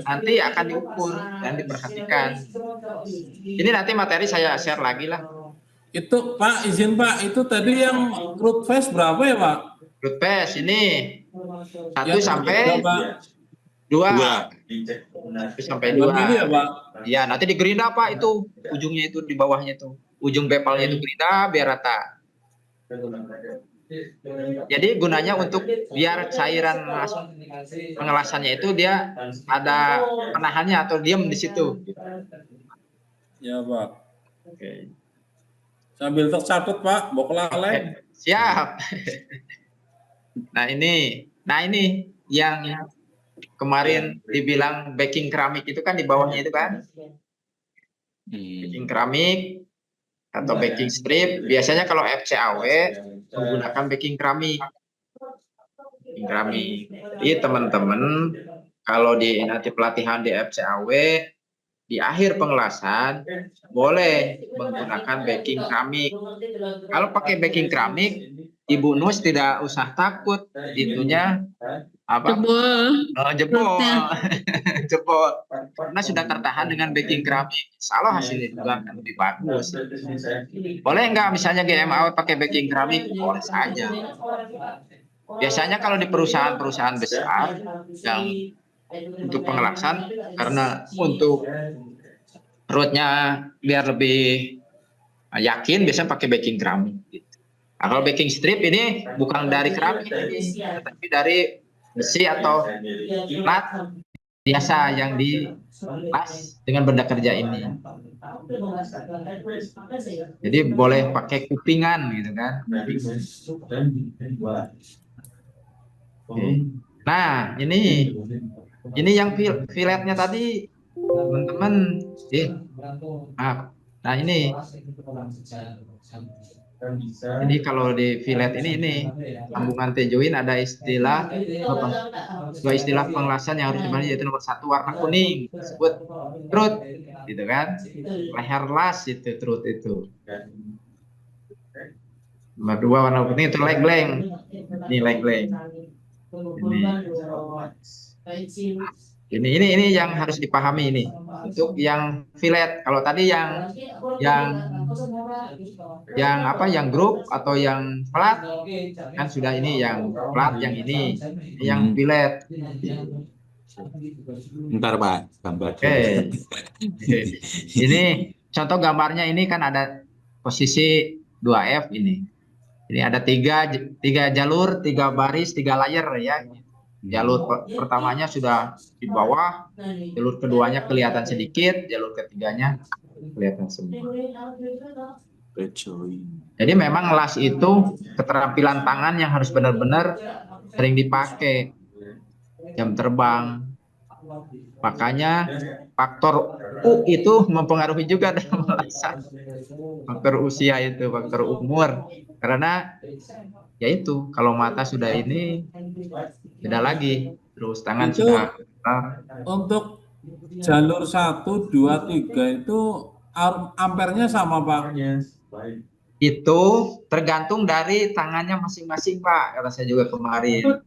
nanti akan diukur dan diperhatikan. Ini nanti materi saya share lagi lah. Itu Pak, izin Pak, itu tadi yang root face berapa ya Pak? Root pass ini 1 Ya, sampai berapa? 2. 1 sampai 2. Ini ya Pak? Ya, nanti di gerinda Pak itu. Ujungnya itu di bawahnya itu. Ujung bepalnya itu gerinda biar rata. Jadi gunanya untuk biar cairan pengelasannya itu dia ada penahannya atau diam di situ. Ya Pak. Oke. Sambil tercatat Pak, mau kelalai. Siap. Nah ini yang kemarin dibilang backing keramik itu kan di bawahnya itu kan. Backing keramik atau backing strip. Biasanya kalau FCAW menggunakan backing keramik. Jadi teman-teman kalau di nanti pelatihan di FCAW di akhir pengelasan boleh menggunakan backing keramik. Kalau pakai backing keramik, Ibu Nus tidak usah takut itunya jebol. Jebol. Karena sudah tertahan dengan backing keramik. Salah hasilnya juga akan lebih bagus. Boleh nggak misalnya GMAW pakai backing keramik? Boleh saja. Biasanya kalau di perusahaan-perusahaan besar yang untuk pengelasan, karena untuk rootnya biar lebih yakin biasanya pakai backing keramik. Nah, kalau backing strip ini bukan dari keramik ini, tapi dari besi atau plat biasa yang dilas dengan benda kerja ini. Jadi boleh pakai kupingan gitu kan. Nah ini yang filletnya tadi teman-teman. Nah ini. Jadi kalau di fillet ini sambungan T-join ada istilah dua istilah pengelasan yang harus dibahas, yaitu nomor 1 warna kuning disebut truth gitu kan, leher las itu truth itu. Nomor 2 warna kuning itu leg length. Ini leg length. Ini. Ini yang harus dipahami ini. Untuk yang fillet, kalau tadi yang yang grup atau yang plat kan sudah, ini yang plat, yang ini yang fillet. Bentar Pak, gambar. Oke. Ini contoh gambarnya, ini kan ada posisi 2F ini. Ini ada tiga jalur, 3 baris, 3 layer ya. Jalur pertamanya sudah di bawah, jalur keduanya kelihatan sedikit, jalur ketiganya kelihatan semua. Jadi memang las itu keterampilan tangan yang harus benar-benar sering dipakai. Jam terbang. Makanya faktor U itu mempengaruhi juga dalam melasan. Faktor usia itu, faktor umur. Karena yaitu kalau mata sudah ini beda lagi, terus tangan Itu sudah untuk jalur 1, 2, 3 itu ampernya sama Pak? itu tergantung dari tangannya masing-masing Pak, kata saya juga kemarin.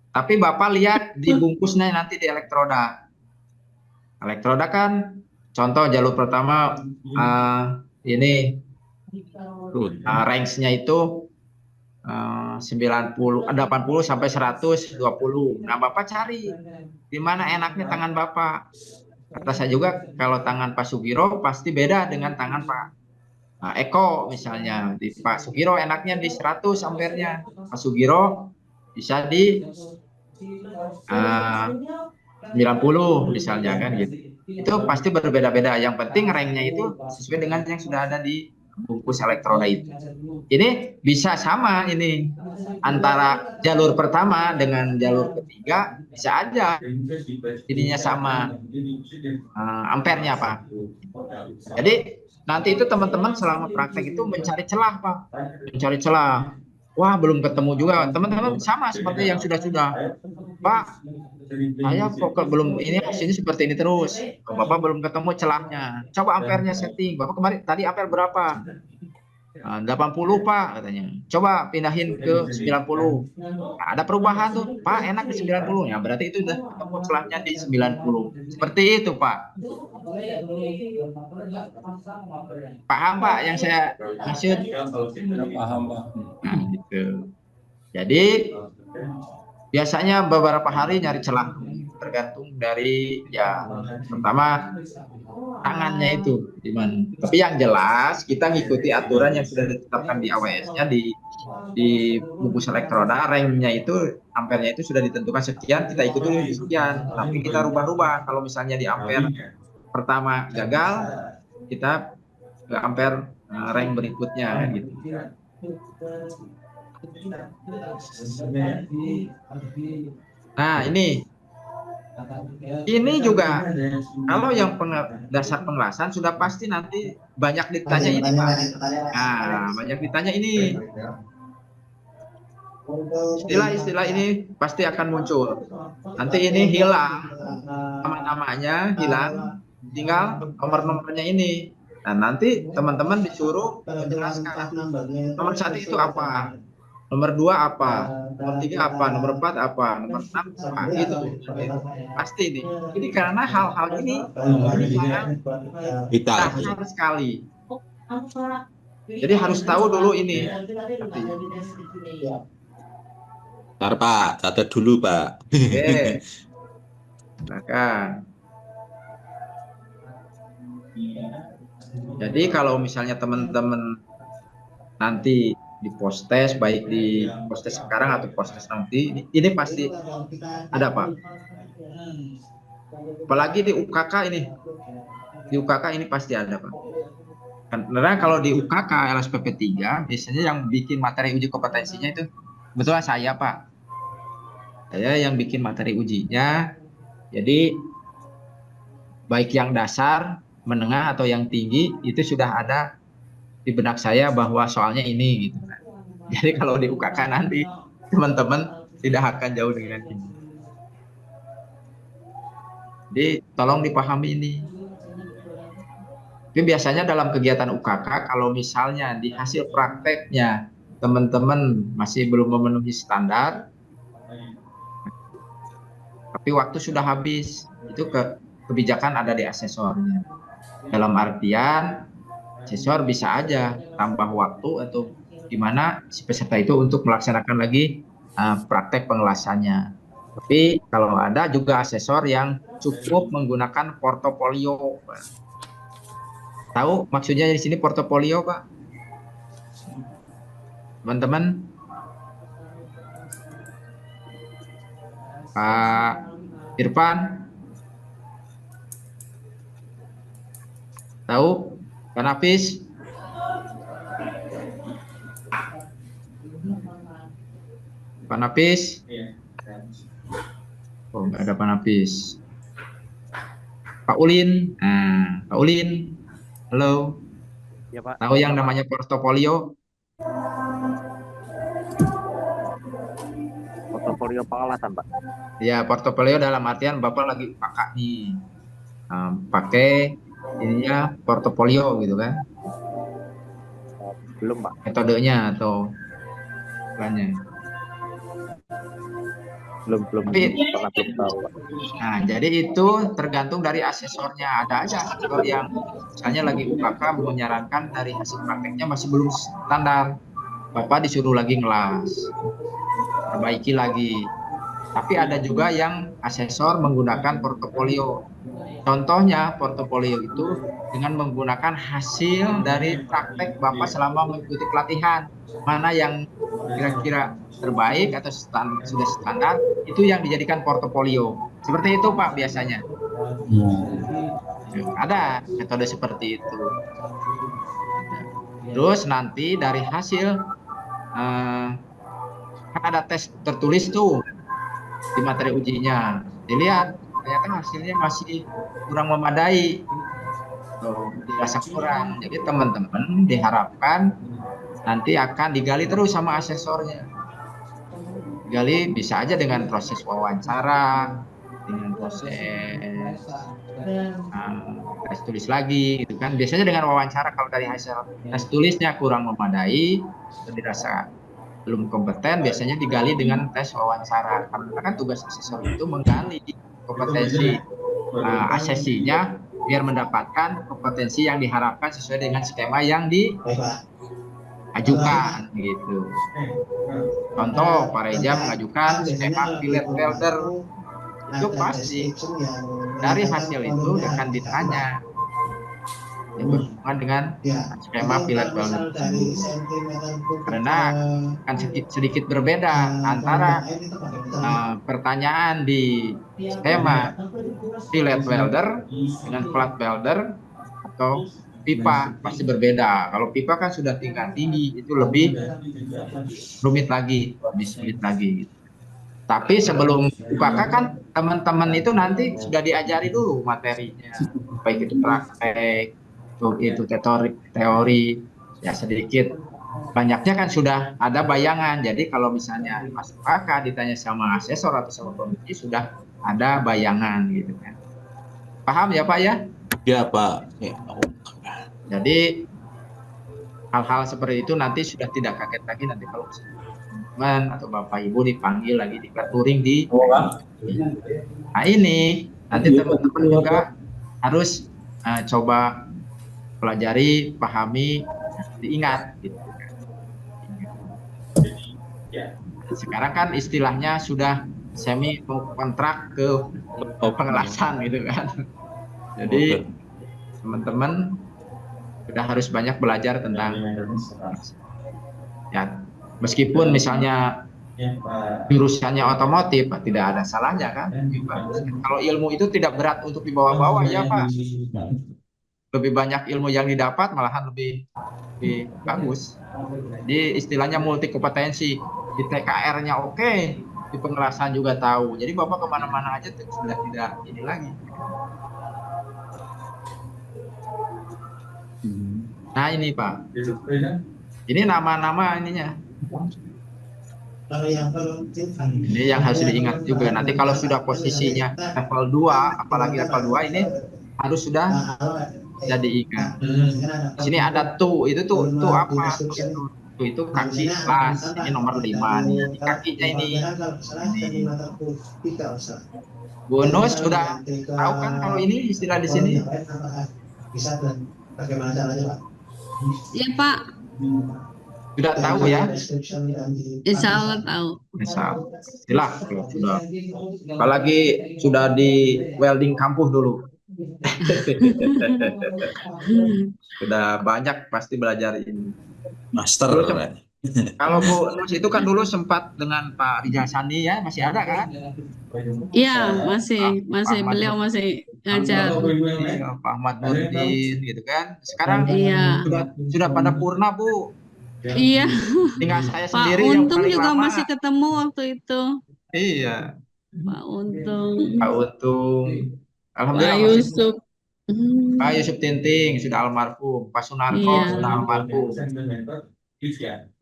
Tapi Bapak lihat di bungkusnya nanti di elektroda. Elektroda kan contoh jalur pertama ini range-nya itu 80 sampai 120. Nah, Bapak cari di mana enaknya tangan Bapak. Kata saya juga kalau tangan Pak Sugiro pasti beda dengan tangan Pak Eko misalnya. Di Pak Sugiro enaknya di 100 ampernya. Pak Sugiro bisa di 90 misalnya kan gitu. Itu pasti berbeda-beda. Yang penting range-nya itu sesuai dengan yang sudah ada di bungkus elektroda itu. Ini bisa sama, ini antara jalur pertama dengan jalur ketiga bisa aja ininya sama ampernya Pak. Jadi nanti itu teman-teman selama praktek itu mencari celah Pak, mencari celah. Wah, belum ketemu juga. Teman-teman sama seperti yang sudah-sudah. Pak, saya kok belum, ini hasilnya seperti ini terus. Bapak belum ketemu celahnya. Coba ampernya setting. Bapak kemarin tadi amper berapa? 80 Pak katanya. Coba pindahin ke 90. Nah, ada perubahan tuh. Pak, enak di 90. Ya, berarti itu udah ketemu celahnya di 90. Seperti itu Pak. Paham Pak yang saya maksud? Paham Pak. Nah, gitu. Jadi biasanya beberapa hari nyari celah, tergantung dari ya pertama tangannya itu gimana. Tapi yang jelas kita ngikuti aturan yang sudah ditetapkan di AWS-nya, di bungkus elektroda, range-nya itu ampernya itu sudah ditentukan sekian, kita ikuti sekian. Tapi kita rubah-rubah, kalau misalnya di amper pertama gagal, kita ke amper range berikutnya gitu. Nah, ini juga kalau yang dasar pengelasan sudah pasti nanti banyak ditanya ini Pak. Nah, banyak ditanya ini. Istilah-istilah ini pasti akan muncul. Nanti ini hilang, nama-namanya hilang, tinggal nomor-nomornya ini. Nah, nanti teman-teman disuruh menjelaskan nomor 1 itu apa, nomor 2 apa, nomor 3 apa, nomor 4 apa, nomor 6 apa, gitu. Pasti ini. Jadi karena hal-hal ini sangat dasar sekali. Jadi harus tahu dulu ini. Bentar Pak, catat dulu Pak. Oke. Silakan. Jadi kalau misalnya teman-teman nanti di post-test, baik di post-test sekarang atau post-test nanti, ini pasti ada Pak. Apalagi di UKK ini. Di UKK ini pasti ada Pak. Karena kalau di UKK LSPP 3 biasanya yang bikin materi uji kompetensinya itu kebetulan saya Pak. Saya yang bikin materi ujinya. Jadi baik yang dasar, menengah atau yang tinggi itu sudah ada di benak saya bahwa soalnya ini gitu. Jadi kalau di UKK nanti teman-teman tidak akan jauh dengan ini. Jadi tolong dipahami ini. Tapi biasanya dalam kegiatan UKK kalau misalnya di hasil prakteknya teman-teman masih belum memenuhi standar, tapi tapi waktu sudah habis. Itu kebijakan ada di asesornya. Dalam artian asesor bisa aja tambah waktu atau gimana si peserta itu untuk melaksanakan lagi praktek pengelasannya. Tapi kalau ada juga asesor yang cukup menggunakan portofolio. Tahu maksudnya di sini portofolio, Pak? Teman-teman? Pak Irfan? Tahu? Pak Nafis? Pak Nafis? Oh, nggak ada Pak Nafis. Pak Ulin? Nah, Pak Ulin? Halo? Ya, Pak. Tahu yang namanya portofolio? Portofolio pengelasan, Pak. Ya, portofolio dalam artian Bapak lagi pakai nih. Pakai ininya portofolio gitu kan. Belum, Pak. Metodenya atau banyak. Belum Tapi- pernah belum tahu, Pak. Nah, jadi itu tergantung dari asesornya. Ada aja asesor yang misalnya lagi UKK menyarankan dari hasil prakteknya masih belum standar. Bapak disuruh lagi ngelas, perbaiki lagi. Tapi ada juga yang asesor menggunakan portofolio. Contohnya portofolio itu dengan menggunakan hasil dari praktek Bapak selama mengikuti pelatihan. Mana yang kira-kira terbaik atau sudah standar, itu yang dijadikan portofolio. Seperti itu, Pak, biasanya. Ada metode seperti itu. Terus nanti dari hasil kan ada tes tertulis tuh di materi ujinya. Dilihat ternyata hasilnya masih kurang memadai. Dirasa kurang. Jadi teman-teman diharapkan nanti akan digali terus sama asesornya. Digali bisa aja dengan proses wawancara, dengan proses tes tulis lagi, gitu kan. Biasanya dengan wawancara kalau dari hasil tes tulisnya kurang memadai, atau dirasa belum kompeten, biasanya digali dengan tes wawancara. Karena kan tugas asesor itu menggali kompetensi asesinya biar mendapatkan kompetensi yang diharapkan sesuai dengan skema yang diajukan gitu. Contoh, Pak Reja mengajukan skema Pilot Welder, itu pasti dari hasil itu akan ditanya yang berhubungan dengan skema Pilot Welder, karena akan sedikit berbeda antara pertanyaan di skema Pilot Welder dengan Flat Welder atau pipa, pasti berbeda. Kalau pipa kan sudah tingkat tinggi, itu lebih rumit lagi, lebih sulit lagi. Tapi sebelum UKK kan teman-teman itu nanti sudah diajari dulu materinya, baik itu praktek, itu teori, ya sedikit banyaknya kan sudah ada bayangan. Jadi kalau misalnya Mas UKK ditanya sama asesor atau sama komisi sudah ada bayangan gitu kan. Paham ya Pak ya? Ya, Pak. Ya. Jadi hal-hal seperti itu nanti sudah tidak kaget lagi nanti kalau teman atau Bapak Ibu dipanggil lagi di touring di. Nah ini nanti teman-teman juga harus coba pelajari, pahami, diingat gitu. Sekarang kan istilahnya sudah semi kontrak ke pengelasan gitu kan. Jadi teman-teman sudah harus banyak belajar tentang ya, meskipun misalnya jurusannya otomotif tidak ada salahnya kan. Kalau ilmu itu tidak berat untuk dibawa-bawa ya Pak, lebih banyak ilmu yang didapat malahan lebih bagus. Jadi istilahnya multi kompetensi, di TKR-nya oke, di pengelasan juga tahu. Jadi Bapak kemana-mana aja sudah tidak ini lagi. Nah ini Pak, ini nama-nama ininya. Ini yang harus diingat juga. Nanti kalau sudah posisinya level 2, apalagi level 2 ini harus sudah diingat. Di sini ada itu tuh apa? Itu kaki kelas, ini nomor 5 nih. Kakinya ini. Bonus sudah tahu kan kalau ini istilah di sini? Iya Pak, Sudah tahu ya? insya Allah tahu. Misal, istilah kalau sudah. Apalagi sudah di welding kampus dulu. Sudah banyak pasti belajar ini. Master. Terus, kalau Bu Nus itu kan dulu sempat dengan Pak Rijal Sani ya, masih ada kan? Iya, masih Ahmad beliau masih ngajar. Pak Ahmad Nurdin gitu kan. Sekarang Iya. sudah pada purna Bu. Iya, Tinggal saya Pak sendiri yang Untung paling juga lama. masih ketemu waktu itu. Iya, Pak Untung, Pak Untung. Pak Alhamdulillah masih. Yusuf. Pak Yusuf Tinting sudah almarhum, Pak Sunarko Iya. sudah almarhum.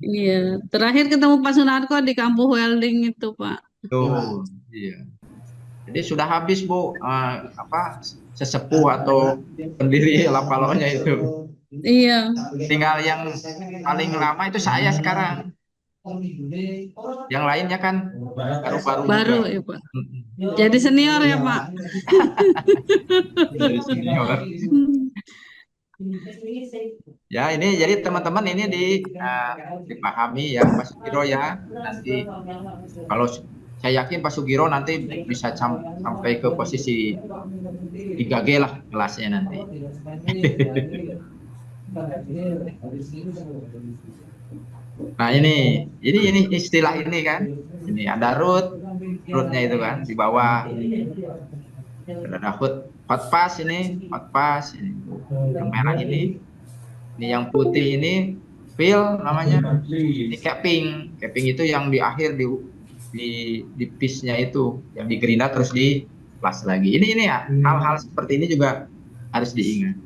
Iya, terakhir ketemu Pak Sunarko di kampus welding itu Pak. Tuh, iya. Jadi sudah habis Bu, sesepuh atau pendiri Lapalonya itu. Iya, Tinggal yang paling lama itu saya sekarang. Yang lainnya kan baru-baru baru juga. ya Pak. Jadi senior ya Pak. Jadi senior. Ya ini jadi teman-teman ini dipahami ya Pak Sugiro ya. Nanti kalau saya yakin Pak Sugiro nanti bisa sampai ke posisi 3G lah kelasnya nanti. Nah ini istilah ini kan. Ini ada rootnya itu kan di bawah. Ada hot pass ini, yang merah ini yang putih ini fill namanya, ini capping itu yang di akhir di piece-nya itu, yang di gerinda terus di plus lagi. Ini ya, hal-hal seperti ini juga harus diingat.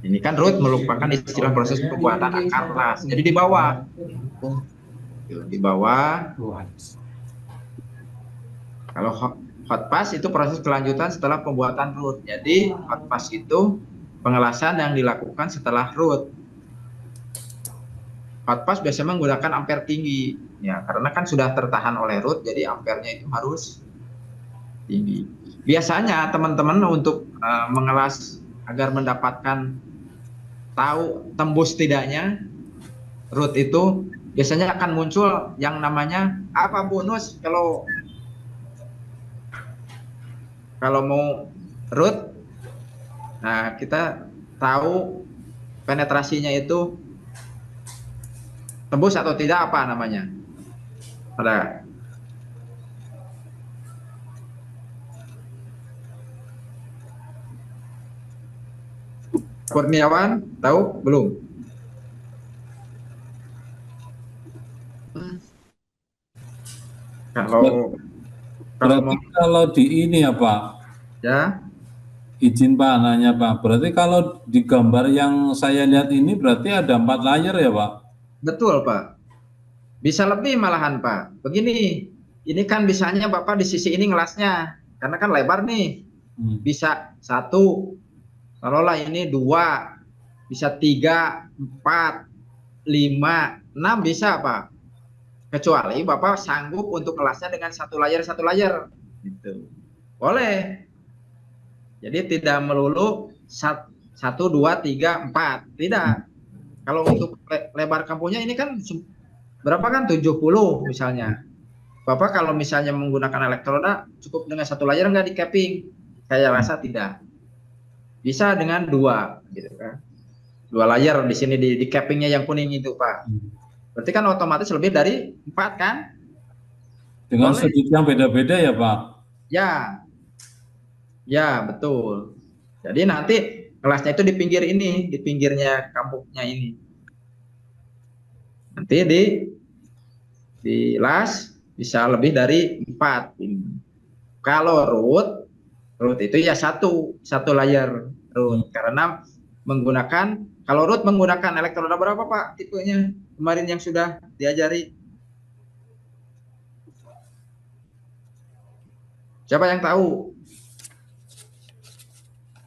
Ini kan root merupakan istilah proses pembuatan akar las. Jadi di bawah, kalau hot pass itu proses kelanjutan setelah pembuatan root. Jadi hot pass itu pengelasan yang dilakukan setelah root. Hot pass biasanya menggunakan ampere tinggi, ya karena kan sudah tertahan oleh root, jadi ampernya itu harus tinggi. Biasanya teman-teman untuk mengelas agar mendapatkan tahu tembus tidaknya root itu biasanya akan muncul yang namanya apa bonus kalau mau root. Nah, kita tahu penetrasinya itu tembus atau tidak, apa namanya? Ada. Kurniawan, tahu belum? Kalau di ini ya Pak, ya, izin Pak nanya Pak, berarti kalau di gambar yang saya lihat ini berarti ada 4 layer ya Pak? betul Pak. Bisa lebih malahan Pak. Begini, ini kan bisanya Bapak di sisi ini ngelasnya, karena kan lebar nih. Bisa 1, taruhlah ini 2, bisa 3, 4, 5, 6 bisa Pak. Kecuali Bapak sanggup untuk kelasnya dengan satu layar gitu. Boleh. Jadi tidak melulu 1, 2, 3, 4. Tidak. Kalau untuk lebar kampunya ini kan berapa kan 70 misalnya. Bapak kalau misalnya menggunakan elektroda cukup dengan 1 layar nggak di capping? Saya rasa tidak. Bisa dengan 2 gitu kan. 2 layar di sini di cappingnya yang kuning itu Pak. Berarti kan otomatis lebih dari 4 kan? Dengan sudut yang beda-beda ya Pak? Ya betul. Jadi nanti kelasnya itu di pinggir ini, di pinggirnya kampungnya ini. Nanti di las bisa lebih dari 4. Kalau root itu ya satu layar root, karena menggunakan, kalau root menggunakan elektroda berapa Pak tipenya kemarin yang sudah diajari? Siapa yang tahu?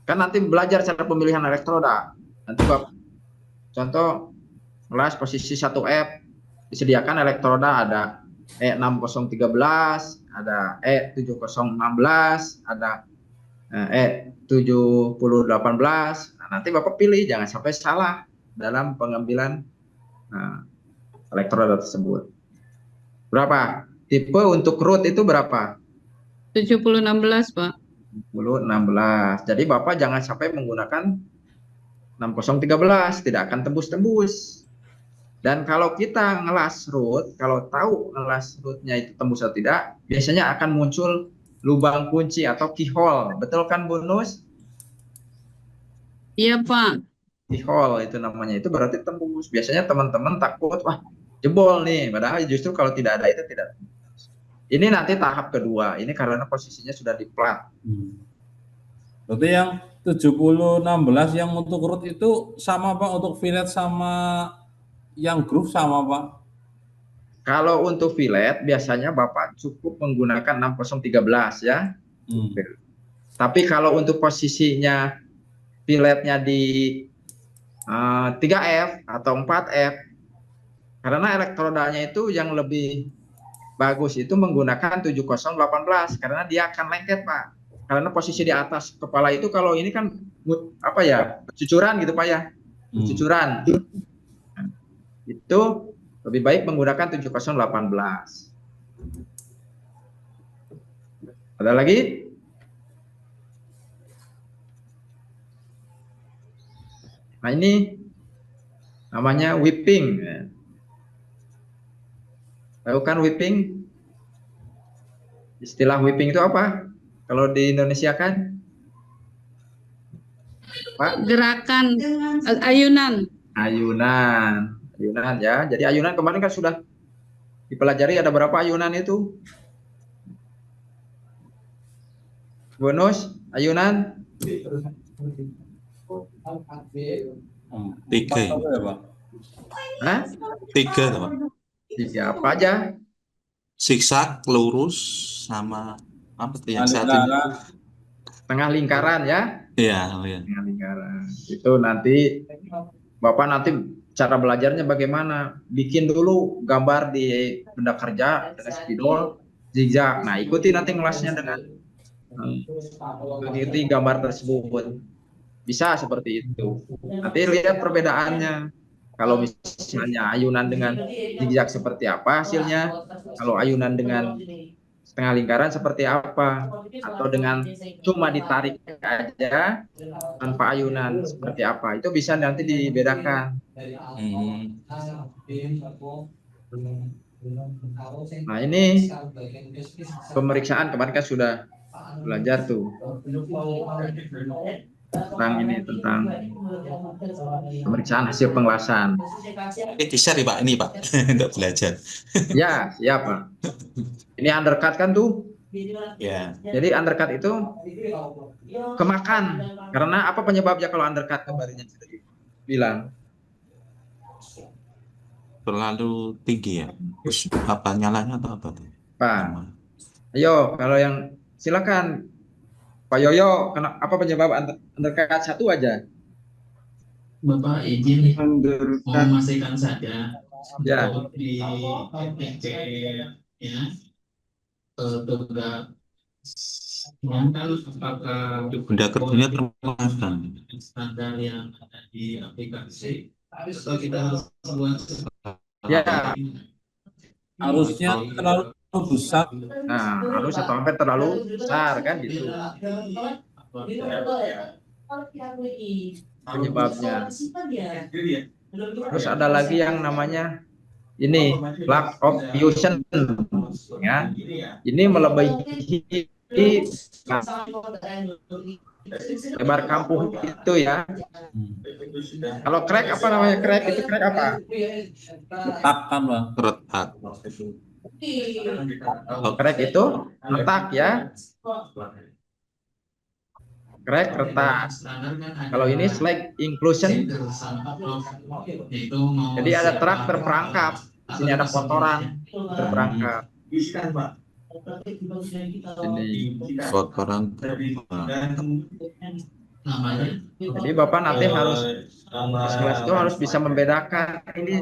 Kan nanti belajar cara pemilihan elektroda. Nanti Bapak contoh kelas posisi 1F disediakan elektroda ada E6013, ada E7016, ada E7018. Nah, nanti Bapak pilih, jangan sampai salah dalam pengambilan elektroda tersebut. Berapa? Tipe untuk root itu berapa? 7016, Pak. 1016. Jadi Bapak jangan sampai menggunakan 6013, tidak akan tembus-tembus. Dan kalau kita ngelas root, kalau tahu ngelas rootnya itu tembus atau tidak, biasanya akan muncul lubang kunci atau keyhole. Betul kan, Bu Nus? Iya, Pak. Keyhole itu namanya. Itu berarti tembus. Biasanya teman-teman takut, wah jebol nih. Padahal justru kalau tidak ada itu tidak tembus. Ini nanti tahap kedua. Ini karena posisinya sudah di plat. Berarti yang 7016 yang untuk root itu sama Pak, untuk fillet sama yang groove sama Pak? Kalau untuk fillet biasanya Bapak cukup menggunakan 6013 ya. Tapi kalau untuk posisinya filletnya di 3F atau 4F, karena elektrodanya itu yang lebih bagus itu menggunakan 7018 karena dia akan lengket, Pak. Karena posisi di atas kepala itu kalau ini kan apa ya, cucuran gitu Pak ya, cucuran. Itu lebih baik menggunakan 7018. Ada lagi? Nah ini namanya whipping. Tahu kan whipping? Istilah whipping itu apa? Kalau di Indonesia kan? Pak? Gerakan ayunan. Ayunan ya. Jadi ayunan kemarin kan sudah dipelajari, ada berapa ayunan itu? Bonus ayunan? 3 ya? Hah? 3 Pak. 3 apa aja? Zigzag, lurus, sama apa tuh yang satunya? Tengah lingkaran ya? Iya. Tengah lingkaran. Itu nanti Bapak nanti cara belajarnya bagaimana? Bikin dulu gambar di benda kerja dengan spidol, zigzag. Nah, ikuti nanti ngelasnya dengan mengikuti gambar tersebut. Bisa seperti itu. Nanti lihat perbedaannya. Kalau misalnya ayunan dengan zigzag seperti apa hasilnya, kalau ayunan dengan setengah lingkaran seperti apa, atau dengan cuma ditarik aja tanpa ayunan seperti apa, itu bisa nanti dibedakan. Nah ini pemeriksaan kemarin kan sudah belajar tuh tentang pemeriksaan hasil pengelasan. Bisa nih Pak, ini Pak untuk belajar. Ya, siap Pak. Ini undercut kan tuh. Ya. Jadi undercut itu kemakan. Karena apa penyebabnya kalau undercut kemarinnya sudah bilang? Terlalu tinggi ya. Apa nyalanya atau apa tuh? Pak. Ayo, kalau yang silakan Pak Yoyo, apa penyebab undercut satu aja? Bapak izin memastikan saja Ya. di PPC ya beberapa kan apakah Benda kerjanya termakan. standar yang ada di aplikasi atau kita harus buat Ya. Harusnya terlalu besar. Nah, harus atau hampir terlalu besar kan gitu. Penyebabnya. Terus ada lagi yang namanya ini lack of fusion ya. Ini melebihi lebar kampuh itu ya. Kalau crack apa namanya? Crack itu crack apa? Retak kan Pak? Retak. Crack itu retak ya. Crack retak. Kalau ini slack inclusion. Jadi ada truk terperangkap. Di sini ada kotoran terperangkap. Ini Kotoran. Jadi Bapak nanti harus kelas itu harus bisa membedakan ini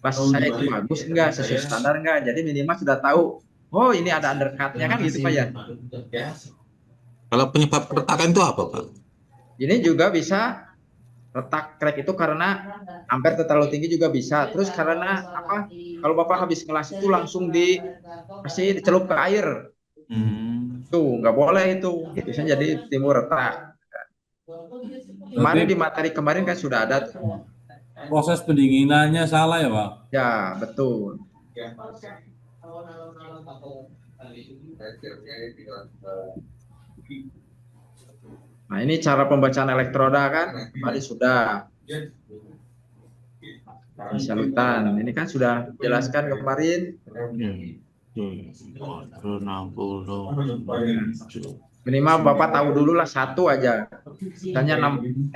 pas saya itu bagus enggak, sesuai standar enggak. Jadi minimal sudah tahu, oh ini ada undercutnya kan gitu Pak ya. Kalau penyebab keretakan itu apa, Pak? Ini juga bisa retak crack itu karena ampere terlalu tinggi juga bisa. Terus karena apa? Kalau Bapak habis kelas itu langsung kasih dicelup ke air. Tuh, nggak boleh itu. Bisa jadi timbul retak. Kemarin di materi kemarin kan sudah ada tuh. Proses pendinginannya salah ya, Pak? Ya, betul. Nah, ini cara pembacaan elektroda kan kemarin sudah. Salutan. Ini kan sudah jelaskan kemarin. Minimal Bapak tahu dulu lah satu aja. Misalnya 6013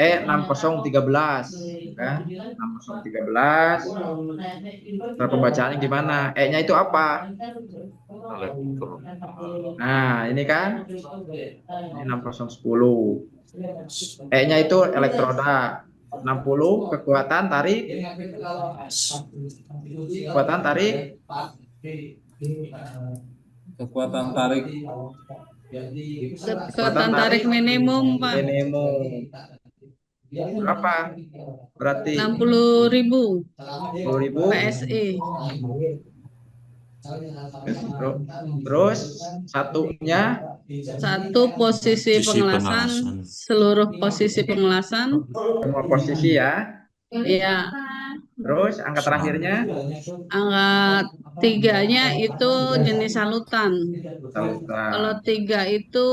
kan? 6013. Cara pembacaannya gimana? E-nya itu apa? Nah, ini kan ini 6010. E-nya itu elektroda. 60 kekuatan tarik. Kekuatan tarik. Kekuatan tarik. Kekuatan tarik minimum, Pak. Minimum. Berapa? Berarti 60.000 10.000 PSI. Terus satunya Satu posisi pengelasan, seluruh posisi pengelasan. semua posisi ya. Iya. Terus angka terakhirnya Angka 3-nya itu jenis salutan. salutan. Kalau 3 itu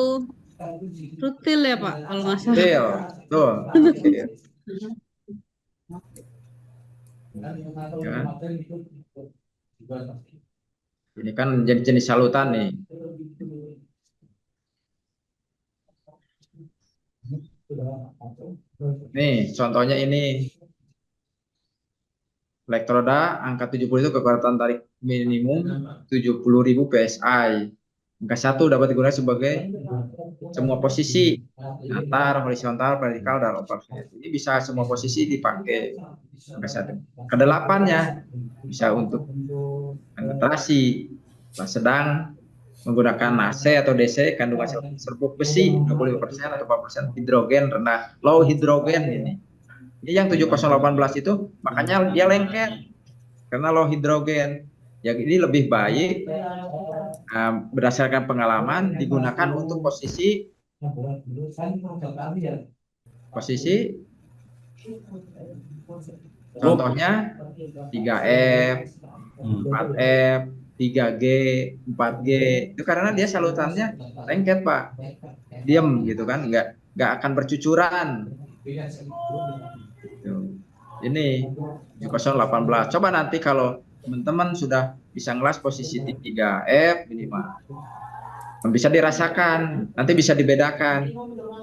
rutil ya Pak, kalau nggak salah. Deal. Tuh. Deal. Ya. Ini kan jenis salutan nih. Nih, contohnya ini. Elektroda angka 70 itu kekuatan tarik minimum 70.000 PSI. Angka 1 dapat digunakan sebagai semua posisi datar, horizontal, vertikal, dan overhead. Ini bisa semua posisi dipakai. Angka 1. Ke-8-nya bisa untuk penetrasi. Kelas sedang menggunakan AC atau DC kandungan serbuk besi 25% atau 4% hidrogen rendah, low hidrogen ini. Ini yang 7018 itu makanya dia lengket karena low hidrogen. Ya ini lebih baik berdasarkan pengalaman digunakan untuk posisi contohnya 3F, 4F, 3G, 4G itu karena dia salutannya lengket Pak, diem gitu kan, nggak akan bercucuran. Ini 018. Coba nanti kalau teman-teman sudah bisa ngelas posisi 3F minimal, bisa dirasakan, nanti bisa dibedakan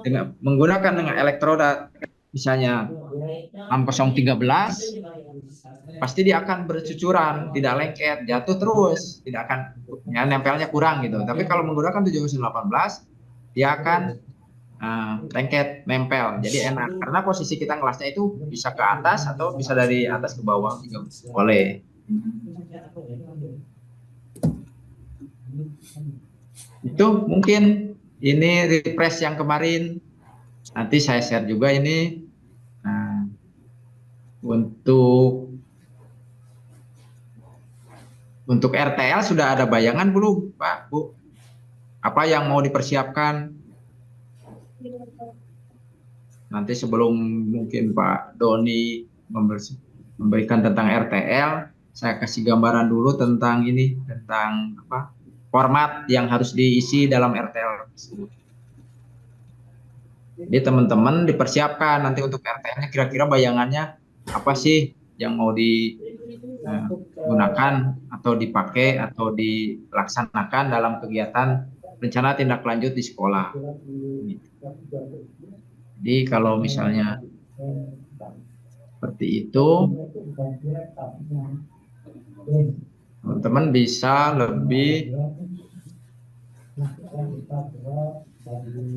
dengan menggunakan dengan elektroda. Misalnya 6013 pasti dia akan bercucuran, tidak lengket, jatuh terus, tidak akan ya, nempelnya kurang gitu. Tapi kalau menggunakan 7018 dia akan lengket, nempel, jadi enak karena posisi kita ngelasnya itu bisa ke atas atau bisa dari atas ke bawah juga boleh. Itu mungkin ini refresh yang kemarin, nanti saya share juga ini. Untuk RTL sudah ada bayangan belum Pak Bu? Apa yang mau dipersiapkan? Nanti sebelum mungkin Pak Doni memberikan tentang RTL, saya kasih gambaran dulu tentang ini, tentang apa format yang harus diisi dalam RTL tersebut. Jadi teman-teman dipersiapkan nanti untuk RTL-nya kira-kira bayangannya apa sih yang mau digunakan atau dipakai atau dilaksanakan dalam kegiatan rencana tindak lanjut di sekolah. Jadi kalau misalnya seperti itu, teman-teman bisa lebih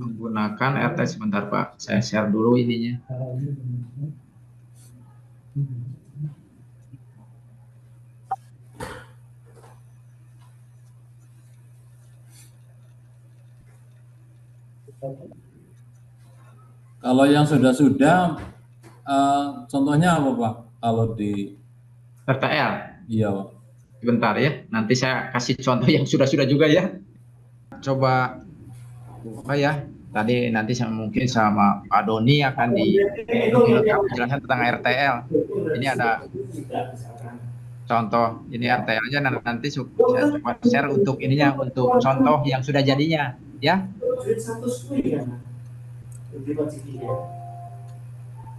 menggunakan RT. Sebentar Pak, saya share dulu ininya. Kalau yang sudah-sudah, contohnya apa Pak? Kalau di RTL. iya Pak. Sebentar ya, nanti saya kasih contoh yang sudah-sudah juga ya. Coba apa ya? Tadi nanti mungkin sama Pak Doni akan menjelaskan tentang RTL. Ini ada contoh, ini RTL-nya nanti saya coba share untuk ininya, untuk contoh yang sudah jadinya, ya.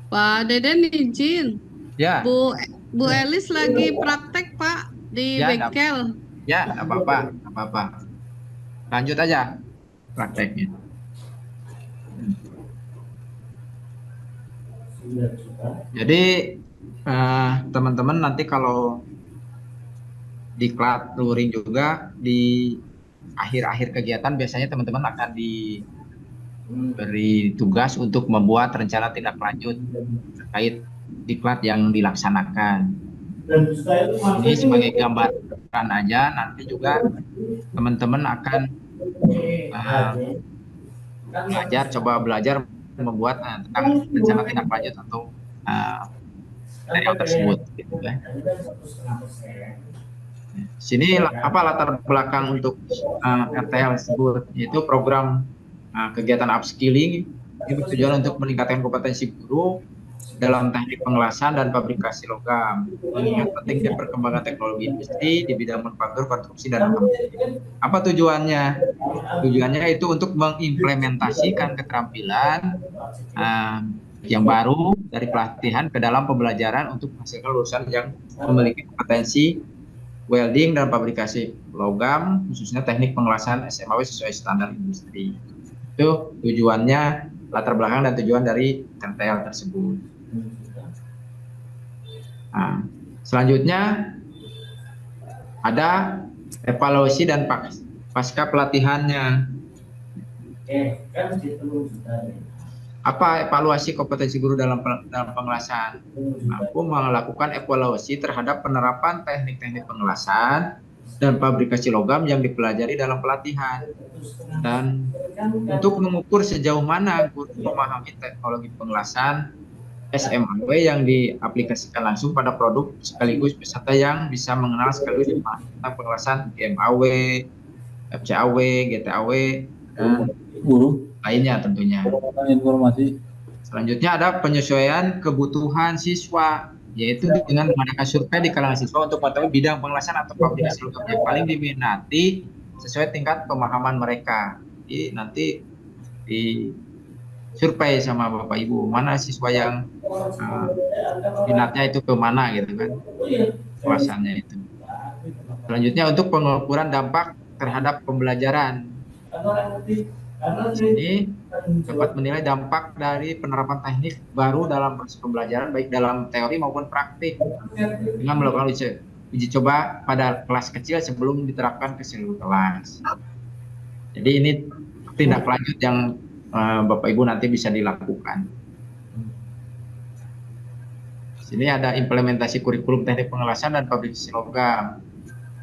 Pak Deden izin. Ya, Bu Elis lagi praktek Pak di Ya, bengkel. ya, nggak apa-apa, nggak apa-apa. Lanjut aja prakteknya. Jadi teman-teman nanti kalau diklat luring juga di akhir-akhir kegiatan biasanya teman-teman akan diberi tugas untuk membuat rencana tindak lanjut terkait diklat yang dilaksanakan. Ini sebagai gambaran aja, nanti juga teman-teman akan belajar membuat tentang rencana tindak lanjut atau material tersebut, gitu ya. Sini apa latar belakang untuk RTL tersebut, yaitu program kegiatan upskilling ini bertujuan untuk meningkatkan kompetensi guru dalam teknik pengelasan dan fabrikasi logam, mengingat pentingnya perkembangan teknologi industri di bidang manufaktur, konstruksi, dan apa tujuannya? Tujuannya itu untuk mengimplementasikan keterampilan yang baru dari pelatihan ke dalam pembelajaran untuk menghasilkan lulusan yang memiliki kompetensi welding dan fabrikasi logam, khususnya teknik pengelasan SMAW sesuai standar industri. Itu tujuannya, latar belakang dan tujuan dari RTL tersebut. Nah, selanjutnya ada evaluasi dan pasca pelatihannya. Apa evaluasi kompetensi guru dalam pengelasan? Mampu melakukan evaluasi terhadap penerapan teknik-teknik pengelasan dan fabrikasi logam yang dipelajari dalam pelatihan, dan untuk mengukur sejauh mana guru memahami teknologi pengelasan SMAW yang diaplikasikan langsung pada produk, sekaligus peserta yang bisa mengenal sekaligus tentang pengelasan GMAW, FCAW, GTAW, dan lainnya tentunya. Informasi. Selanjutnya ada penyesuaian kebutuhan siswa, yaitu dengan mengadakan survei di kalangan siswa untuk mengetahui bidang pengelasan atau fabrikasi logam yang paling diminati sesuai tingkat pemahaman mereka. Jadi nanti di survei sama Bapak Ibu, mana siswa yang minatnya itu ke mana gitu kan, pengelasannya itu. Selanjutnya untuk pengukuran dampak terhadap pembelajaran. Ini dapat menilai dampak dari penerapan teknik baru dalam proses pembelajaran, baik dalam teori maupun praktik, dengan melakukan uji coba pada kelas kecil sebelum diterapkan ke seluruh kelas. Jadi ini tindak lanjut yang Bapak Ibu nanti bisa dilakukan. Sini ada implementasi kurikulum teknik pengelasan dan fabrikasi logam,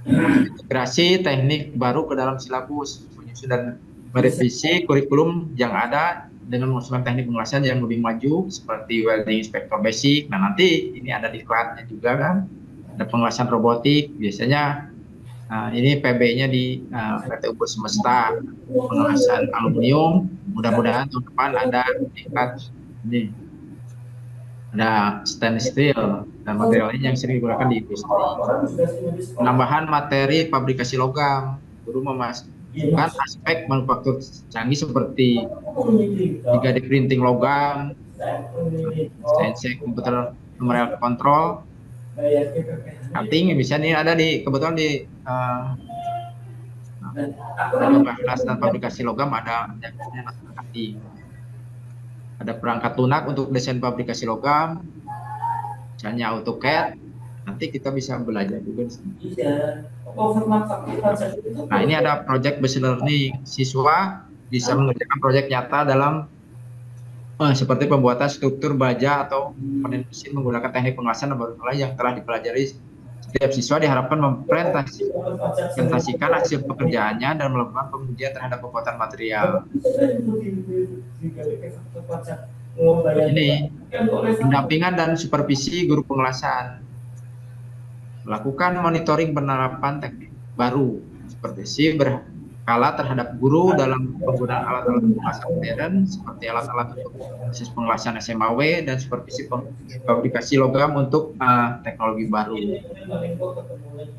integrasi teknik baru ke dalam silabus, menyusun dan merevisi kurikulum yang ada dengan mengusulkan teknik pengelasan yang lebih maju seperti welding inspector basic. Nah nanti ini ada diklatnya juga kan, ada pengelasan robotik, biasanya ini PB-nya di PT Ukur Semesta, pengelasan aluminium, mudah-mudahan tahun depan ada diklat ini, ada stainless steel dan material lain yang sering digunakan di industri. Penambahan materi fabrikasi logam, guru memasukkan aspek manufaktur canggih seperti 3D printing logam, CNC komputer numerical control, cutting. Misalnya ini ada di kebetulan di kelas dan fabrikasi logam ada cutting. Ada perangkat lunak untuk desain fabrikasi logam, misalnya AutoCAD. Nanti kita bisa belajar juga di sini. Nah, ini ada project based learning. Siswa bisa mengerjakan proyek nyata dalam seperti pembuatan struktur baja atau mesin menggunakan teknik pengelasan dan baru mulai yang telah dipelajari Setiap siswa diharapkan mempresentasikan hasil pekerjaannya dan melakukan pengujian terhadap kekuatan material. Ini pendampingan dan supervisi guru pengelasan, melakukan monitoring penerapan teknik baru, supervisi berkala terhadap guru dalam penggunaan alat-alat pengelasan modern seperti alat-alat untuk proses pengelasan SMAW dan supervisi fabrikasi logam untuk teknologi baru.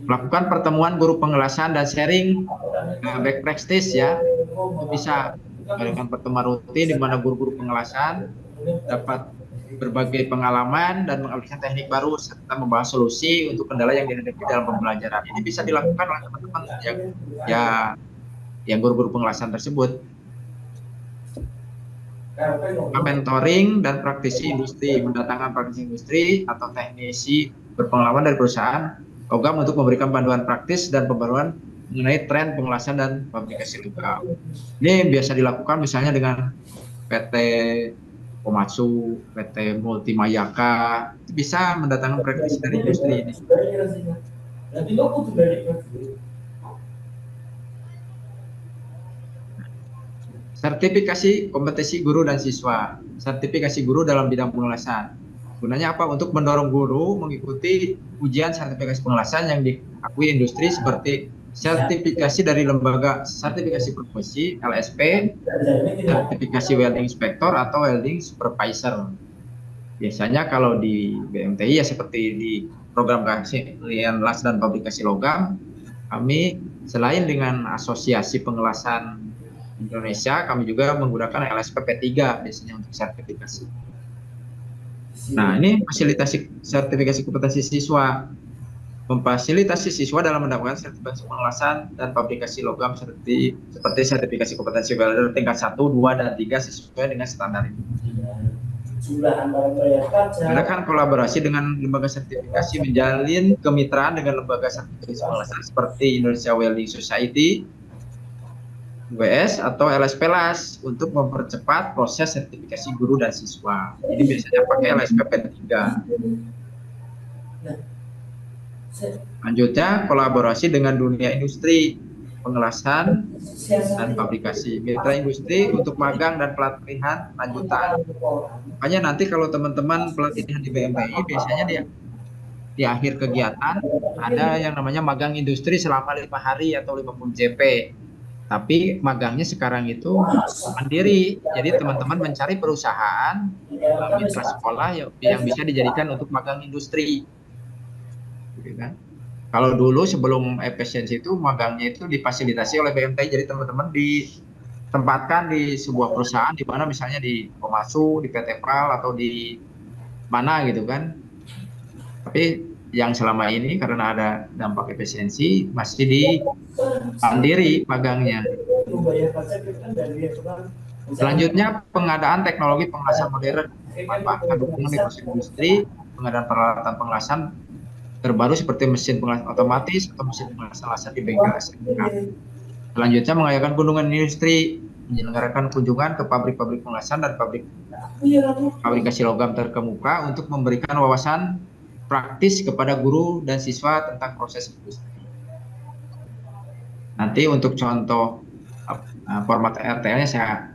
Melakukan pertemuan guru pengelasan dan sharing best practice ya, bisa melakukan pertemuan rutin di mana guru-guru pengelasan dapat berbagai pengalaman dan mengaplikasikan teknik baru serta membahas solusi untuk kendala yang dihadapi dalam pembelajaran. Ini bisa dilakukan oleh teman-teman yang guru-guru pengelasan tersebut. Mentoring dan praktisi industri, mendatangkan praktisi industri atau teknisi berpengalaman dari perusahaan logam untuk memberikan panduan praktis dan pembaruan mengenai tren pengelasan dan fabrikasi logam. Ini biasa dilakukan misalnya dengan PT Komatsu, PT Multimayaka, bisa mendatangkan praktisi dari industri ini. Sertifikasi kompetensi guru dan siswa. Sertifikasi guru dalam bidang pengelasan. Gunanya apa? Untuk mendorong guru mengikuti ujian sertifikasi pengelasan yang diakui industri seperti sertifikasi dari lembaga sertifikasi profesi LSP, sertifikasi welding inspector atau welding supervisor. Biasanya kalau di BMTI ya seperti di program keahlian las dan fabrikasi logam, kami selain dengan Asosiasi Pengelasan Indonesia, kami juga menggunakan LSP P3 biasanya untuk sertifikasi. Nah, ini fasilitasi sertifikasi kompetensi siswa. Memfasilitasi siswa dalam mendapatkan sertifikasi pengelasan dan fabrikasi logam seperti sertifikasi kompetensi welder tingkat 1, 2, dan 3 sesuai dengan standar itu. Mengadakan kolaborasi dengan lembaga sertifikasi, menjalin kemitraan dengan lembaga sertifikasi pengelasan seperti Indonesia Welding Society, WS atau LSP LAS untuk mempercepat proses sertifikasi guru dan siswa. Ini biasanya pakai LSP P3. Lanjutnya, kolaborasi dengan dunia industri, pengelasan, dan fabrikasi. Mitra industri untuk magang dan pelatihan lanjutan. Makanya nanti kalau teman-teman pelatihan di BMTI, biasanya di akhir kegiatan, ada yang namanya magang industri selama 5 hari atau 50 JP. Tapi magangnya sekarang itu mandiri. Jadi teman-teman mencari perusahaan, mitra sekolah yang bisa dijadikan untuk magang industri. Kan? Kalau dulu sebelum efisiensi itu magangnya itu difasilitasi oleh BMTI, jadi teman-teman ditempatkan di sebuah perusahaan di mana misalnya di Komatsu, di PT PRAL atau di mana gitu kan. Tapi yang selama ini karena ada dampak efisiensi masih di mandiri magangnya. Selanjutnya pengadaan teknologi pengelasan modern, manfaatkan dukungan di proses industri, pengadaan peralatan pengelasan terbaru seperti mesin pengelasan otomatis atau mesin pengelasan laser di bengkel SMK. Selanjutnya mengayakan kunjungan industri, menyelenggarakan kunjungan ke pabrik-pabrik pengelasan dan fabrikasi logam terkemuka untuk memberikan wawasan praktis kepada guru dan siswa tentang proses industri. Nanti untuk contoh format RTL-nya saya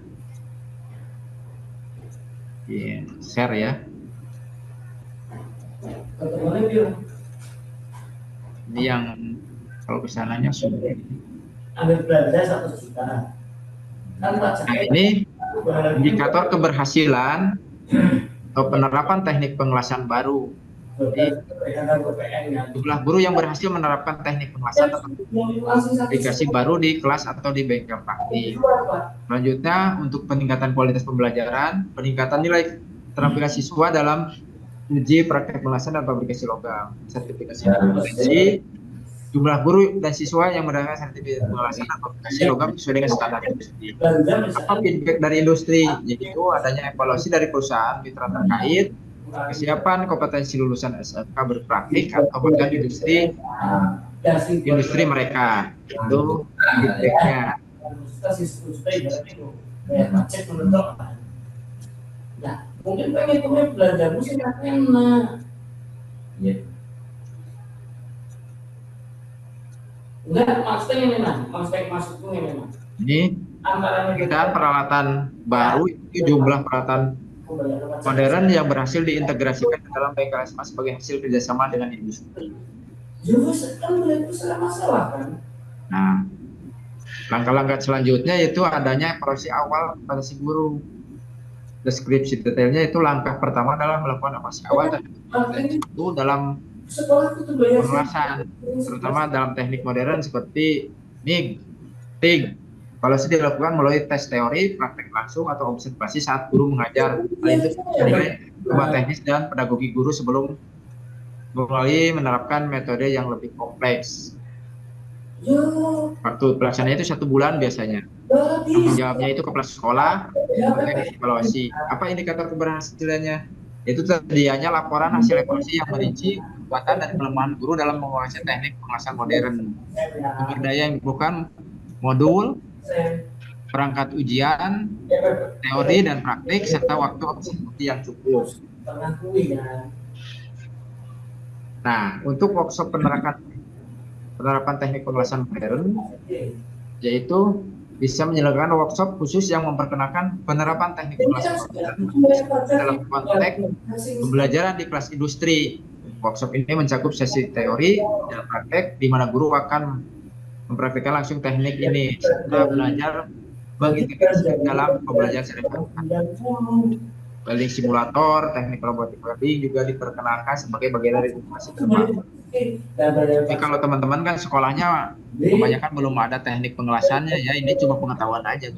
share ya. Ini yang kalau kesananya sudah. Nah, ini indikator keberhasilan atau penerapan teknik pengelasan baru. Jadi, jumlah guru yang berhasil menerapkan teknik pengelasan atau aplikasi baru di kelas atau di bengkel praktik. Selanjutnya, untuk peningkatan kualitas pembelajaran, peningkatan nilai keterampilan siswa dalam uji praktek pengelasan dan fabrikasi logam, sertifikasi kompetensi, jumlah guru dan siswa yang mendapatkan sertifikasi pengelasan dan fabrikasi logam sesuai dengan standar industri. Apa feedback dari industri? Yaitu adanya evaluasi dari perusahaan mitra terkait, kesiapan kompetensi lulusan SMK berpraktik atau bahkan industri mereka. Itu feedbacknya. Mungkin pengen belajar musik enak. Enggak, maksudnya ini mas, maksudnya ini mas. Ini dan peralatan baru itu jumlah peralatan modern yang berhasil diintegrasikan ke dalam PKSMA sebagai hasil kerjasama dengan industri. Kan itu masalah kan? Nah, langkah-langkah selanjutnya yaitu adanya evaluasi awal pada si guru. Deskripsi detailnya itu langkah pertama dalam melakukan evaluasi awal dan itu dalam pengawasan, terutama dalam teknik modern seperti MIG, TIG. Evaluasi dilakukan melalui tes teori, praktek langsung atau observasi saat guru mengajar. Hal itu sebagai perubahan teknis dan pedagogi guru sebelum mulai menerapkan metode yang lebih kompleks. Waktu pelaksananya itu 1 bulan biasanya. Tanggung jawabnya itu kepala sekolah sebagai evaluasi. Apa indikator keberhasilannya? Itu terdianya laporan hasil evaluasi yang merinci kekuatan dan kelemahan guru dalam menguasai teknik pengawasan modern. Sumber daya yang dibutuhkan modul, perangkat ujian, teori dan praktik, serta waktu observasi yang cukup. Nah, untuk workshop penerapan teknik pengawasan modern, yaitu bisa menyelenggarakan workshop khusus yang memperkenalkan penerapan teknik pengawasan modern dalam konteks pembelajaran di kelas industri. Workshop ini mencakup sesi teori dan praktek, di mana guru akan mempraktikkan langsung teknik ini serta belajar mengintegrasikan dalam pembelajaran secara welding simulator, teknik robotik welding juga diperkenalkan sebagai bagian dari edukasi terbaru. Tapi kalau teman-teman kan sekolahnya kebanyakan belum ada teknik pengelasannya ya, ini cuma pengetahuan aja.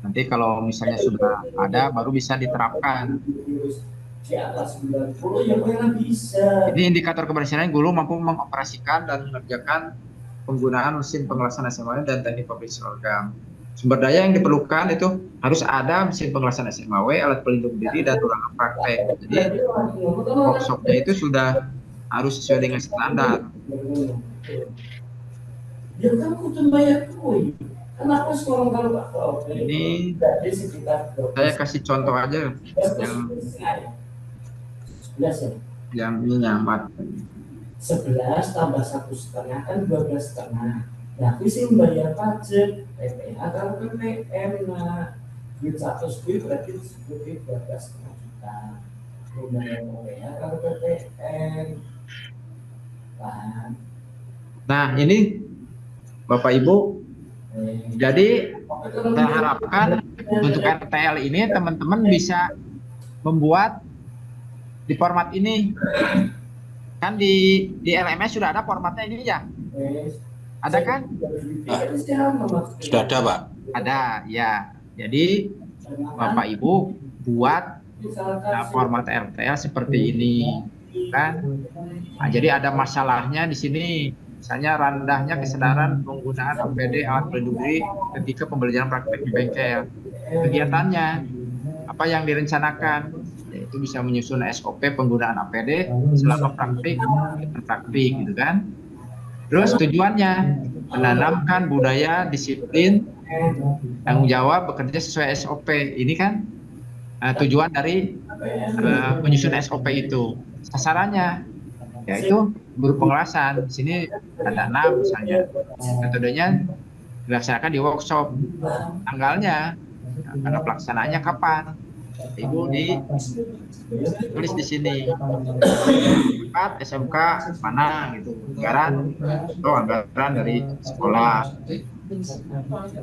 Nanti kalau misalnya sudah ada baru bisa diterapkan. Ini indikator keberhasilan guru mampu mengoperasikan dan mengerjakan penggunaan mesin pengelasan SMA dan teknik public program. Sumber daya yang diperlukan itu harus ada mesin pengelasan SMAW, alat pelindung diri, dan ruangan praktek. Jadi workshopnya itu sudah harus sesuai dengan standar. Ini saya kasih contoh aja yang ini nyamat. 11 tambah 1,5 kan 12,5. Nah, aku sih membayar pajak, PPH kalau PPN, nah, duit 100 duit berarti duit 12,5 juta. Membayar PPH kalau PPN. Nah, ini Bapak Ibu, jadi saya harapkan untuk RTL ini teman-teman bisa membuat di format ini. Kan di LMS sudah ada formatnya ini ya? Ada kan? Sudah ada, Pak. Ada, ya. Jadi Bapak Ibu buat format RTL seperti ini, kan? Nah, jadi ada masalahnya di sini. Misalnya rendahnya kesadaran penggunaan APD alat pelindung diri ketika pembelajaran praktek di bengkel. Kegiatannya apa yang direncanakan? Yaitu bisa menyusun SOP penggunaan APD selama praktik gitu kan. Terus tujuannya menanamkan budaya disiplin tanggung jawab bekerja sesuai SOP. Ini kan tujuan dari menyusun SOP itu. Sasarannya yaitu guru pengelasan. Di sini ada 6 misalnya. Metodenya dilaksanakan di workshop. Tanggalnya, tanggal pelaksanaannya kapan? Ibu tulis di sini. SMK mana gitu. Anggaran dari sekolah.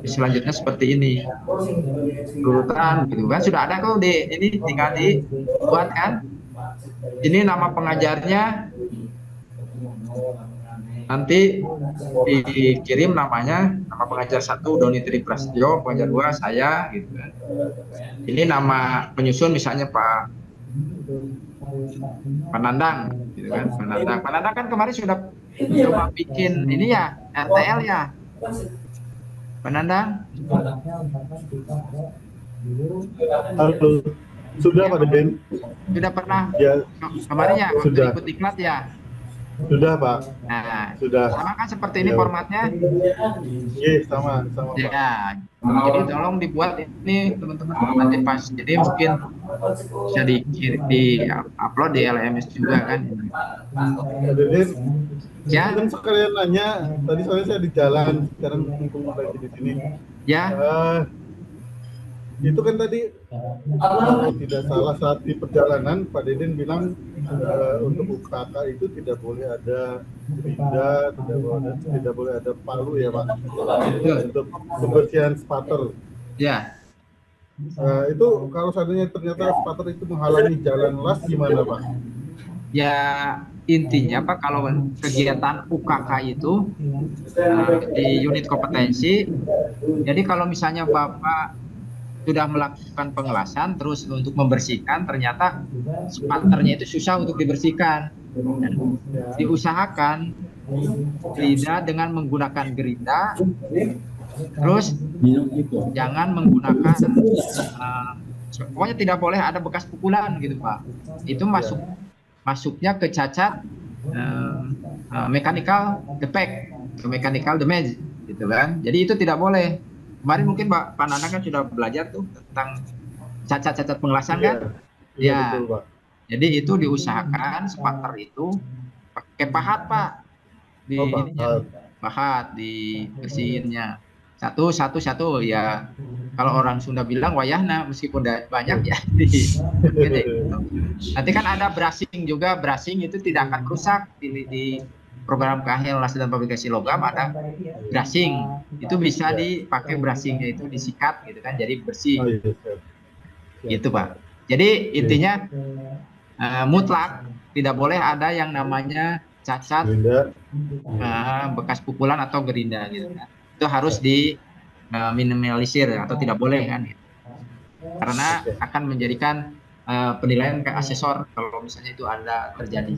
Selanjutnya seperti ini. Urutan gitu kan sudah ada kok di ini tinggal dibuat kan. Ini nama pengajarnya. Nanti dikirim namanya, nama pengajar 1 Doni Tri Prasetyo, pengajar 2 saya gitu kan. Ini nama penyusun misalnya Pak Panandang gitu kan. Panandang kan kemarin sudah coba bikin ini ya RTL ya. Panandang. Halo. Sudah Pak Deden. Sudah pernah ya, kemarin ya waktu sudah. ikut diklat ya. Sudah Pak, Nah, sudah. sama kan seperti ini Ya. formatnya. Iya, sama Pak. Ya, jadi tolong dibuat ini teman-teman nanti pas. Jadi mungkin bisa di upload di LMS juga kan. Pak Deden, Ya, kan sekalian nanya, tadi soalnya saya di jalan, sekarang mumpung lagi di sini. ya, Itu kan tadi kalau tidak salah saat di perjalanan Pak Deden bilang untuk UKK itu tidak boleh ada gerinda, tidak boleh ada palu ya Pak, untuk kebersihan spater. ya. Itu kalau seandainya ternyata spater itu menghalangi jalan las gimana Pak? Ya, intinya Pak, kalau kegiatan UKK itu di unit kompetensi, jadi kalau misalnya Bapak sudah melakukan pengelasan terus untuk membersihkan, ternyata spaternya itu susah untuk dibersihkan, diusahakan tidak dengan menggunakan gerinda, terus jangan menggunakan pokoknya tidak boleh ada bekas pukulan gitu Pak. Itu masuknya ke cacat mechanical defect, ke mechanical damage gitu kan. Jadi itu tidak boleh. Kemarin mungkin Pak Nanang kan sudah belajar tuh tentang cacat-cacat pengelasan kan? Iya, betul Pak. Jadi itu diusahakan spater itu pakai pahat Pak. Di pahat di bersihinnya. Satu ya. Kalau orang Sunda bilang wayahna, meskipun banyak ya. Nanti kan ada brushing juga. Brushing itu tidak akan rusak di program keahlian las dan fabrikasi logam ada brushing, itu bisa dipakai brushingnya itu disikat gitu kan, jadi bersih. Gitu Pak. Jadi intinya mutlak tidak boleh ada yang namanya cacat, bekas pukulan atau gerinda gitu kan. Itu harus diminimalisir atau tidak boleh kan, karena akan menjadikan penilaian ke asesor kalau misalnya itu ada terjadi.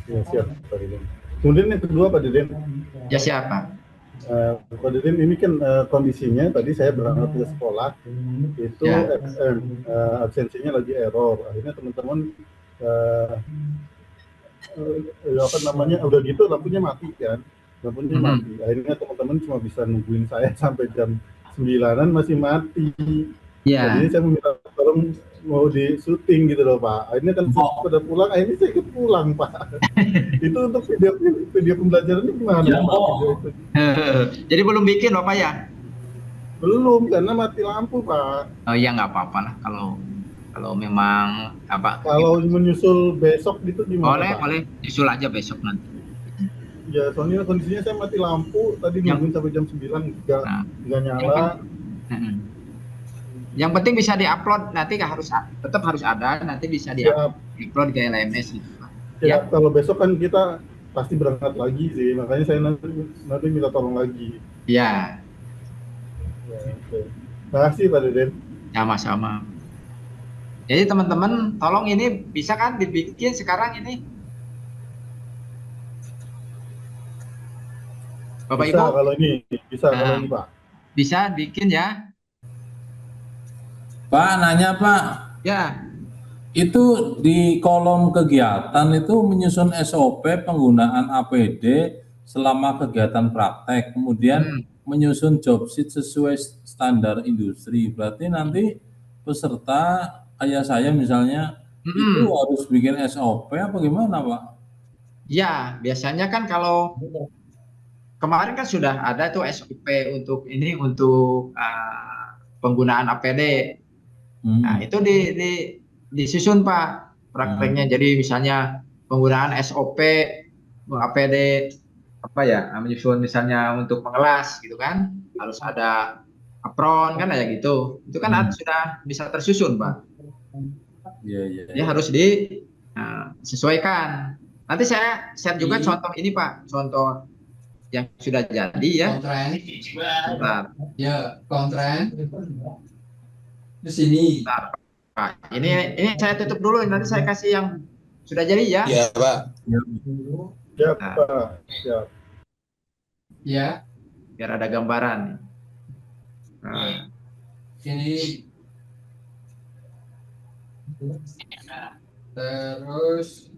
Ya, siap Pak Deden. Kemudian yang kedua Pak Deden. Ya siapa? Pak Deden, ini kan kondisinya tadi saya berangkat ke sekolah itu absensinya lagi error. Akhirnya teman-teman apa namanya udah gitu lampunya mati kan, lampunya mati. Akhirnya teman-teman cuma bisa nungguin saya sampai jam 9-an masih mati. Jadi saya meminta tolong mau di syuting gitu loh Pak. Akhirnya kan pada pulang, akhirnya saya ikut pulang Pak. Itu untuk video pembelajaran gimana Pak? Jadi belum bikin Bapak ya? Belum, karena mati lampu Pak. Oh ya nggak apa-apa lah kalau memang apa. Kalau menyusul besok gitu gimana Pak? Boleh nyusul aja besok nanti. Ya soalnya kondisinya saya mati lampu tadi nungguin sampai jam 9 nggak nyala. Yang penting bisa diupload, nanti tetap harus ada, nanti bisa diupload ke LMS gitu. Ya, kalau besok kan kita pasti berangkat lagi sih, makanya saya nanti minta tolong lagi. Ya. Terima kasih Pak Deden. Sama-sama. Jadi teman-teman, tolong ini bisa kan dibikin sekarang ini? Bapak Ibu? Kalau ini Pak. Bisa bikin ya? Pak, nanya Pak. Ya. Itu di kolom kegiatan itu menyusun SOP penggunaan APD selama kegiatan praktek, kemudian menyusun job sheet sesuai standar industri. Berarti nanti peserta kayak saya misalnya itu harus bikin SOP apa gimana Pak? Ya, biasanya kan kalau kemarin kan sudah ada tuh SOP untuk penggunaan APD. Nah, itu disusun Pak prakteknya. Jadi misalnya penggunaan SOP APD menyusun misalnya untuk mengelas gitu kan, harus ada apron kan kayak gitu. Itu kan sudah bisa tersusun Pak. Jadi harus disesuaikan. Nanti saya share juga contoh ini Pak, contoh yang sudah jadi ya. Kontren. Di sini. Pak, ini saya tutup dulu, nanti saya kasih yang sudah jadi ya. Iya Pak. Ya Pak. Siap. Ya. Biar ada gambaran. Nah. Ini. Terus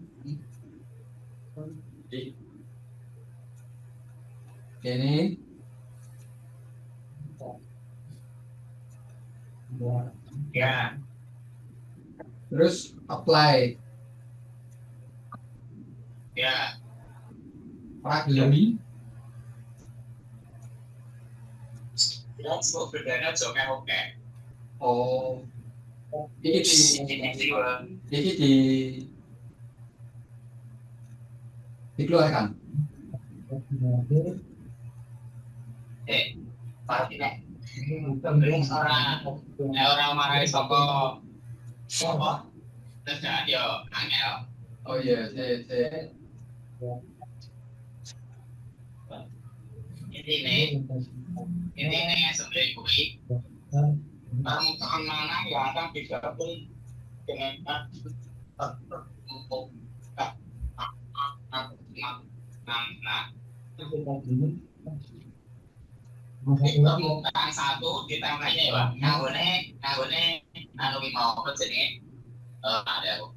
Ini. Ya. Terus apply. Ya. Lagi. Oh. Ini dikeluarkan. Orang marah soko. Oh iya, ini sebenarnya kui. Kamu tahan mana ya akan digabung dengan satu ditambahnya ya, nggone anu mau apa jenis ada.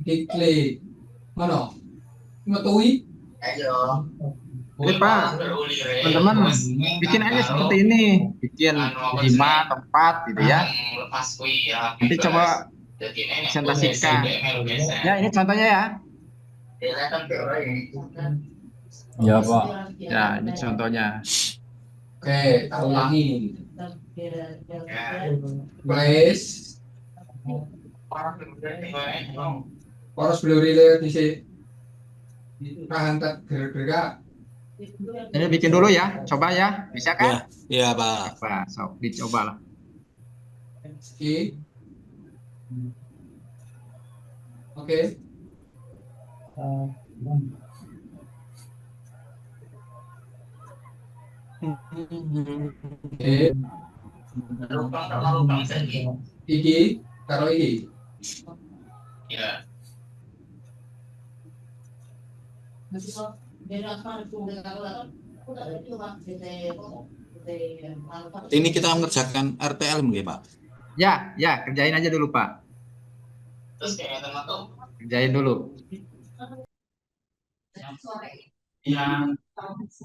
Klik mana? Metui? Ini Pak, teman-teman bikin aja seperti ini, bikin 5 tempat gitu ya. Nanti coba presentasikan. Ya ini contohnya ya. Ya Pak. Ya ini contohnya. Oke, kita ulangi. Place. Poros beli di sini. Hantar gerak-gerak. Ini bikin dulu ya, coba ya, bisa kan? Ya Pak. Coba, sok dicoba lah. Oke. Iki, taruh iki. Ya. Ini kita mengerjakan RPL mungkin Pak. Ya, kerjain aja dulu Pak. Kerjain dulu.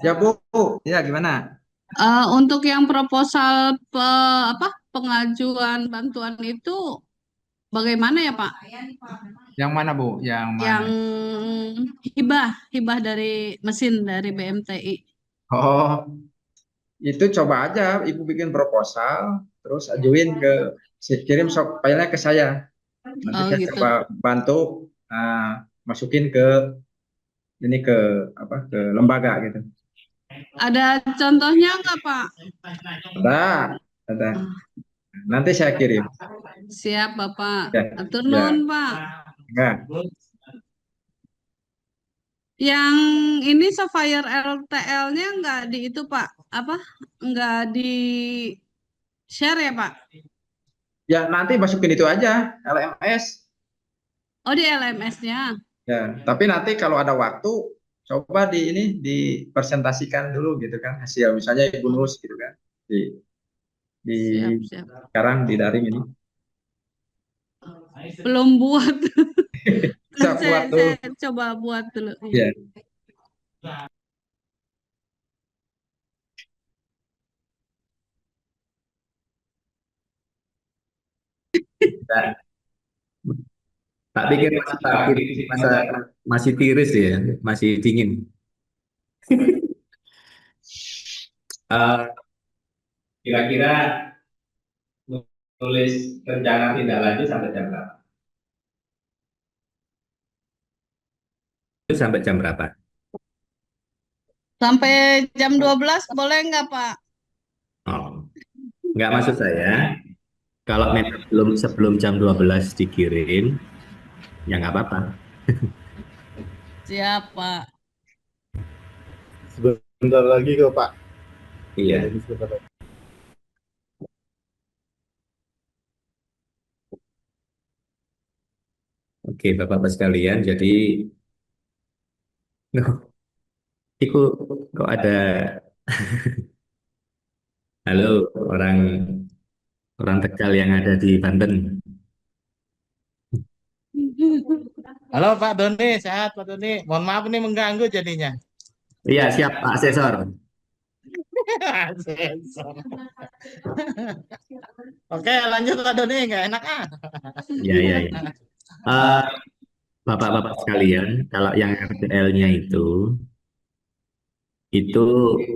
Ya Bu, ya gimana? Untuk yang proposal pengajuan bantuan itu bagaimana ya Pak? Yang mana Bu? Yang mana? Yang hibah dari mesin dari BMTI. Oh, itu coba aja Ibu bikin proposal, terus ajuin ke, kirim filenya ke saya. Nanti saya gitu. coba bantu masukin ke ini ke lembaga gitu. Ada contohnya nggak Pak? Ada. Nanti saya kirim. Siap Bapak. Ya, Atur nuhun Pak. Enggak. Yang ini Sapphire LTL-nya nggak di itu Pak? Nggak di share ya Pak? Ya nanti masukin itu aja LMS. Oh di LMS-nya. Ya, tapi nanti kalau ada waktu coba dipresentasikan dulu gitu kan hasil misalnya Ibu Nus gitu kan Siap. sekarang di daring ini. Belum buat. Saya coba buat dulu. Ya. Tak pikir masih tiris ya, masih dingin. Kira-kira tulis rencana tindak lanjut sampai jam berapa? Sampai jam berapa? Sampai jam 12 boleh nggak Pak? Oh, nggak, maksud saya kalau memang sebelum jam 12 dikirim, ya nggak apa-apa. Siap Pak. sebentar lagi kok Pak. Iya. Ini sebentar lagi. Oke, Bapak-Bapak sekalian, jadi itu kok ada halo orang Tegal yang ada di Banten. Halo Pak Doni, sehat Pak Doni. Mohon maaf ini mengganggu jadinya. Iya, siap Pak Asesor. Sensor. Oke, lanjut Pak Doni, nggak enak ah. Iya, iya, iya. Bapak-bapak sekalian, kalau yang RTL-nya itu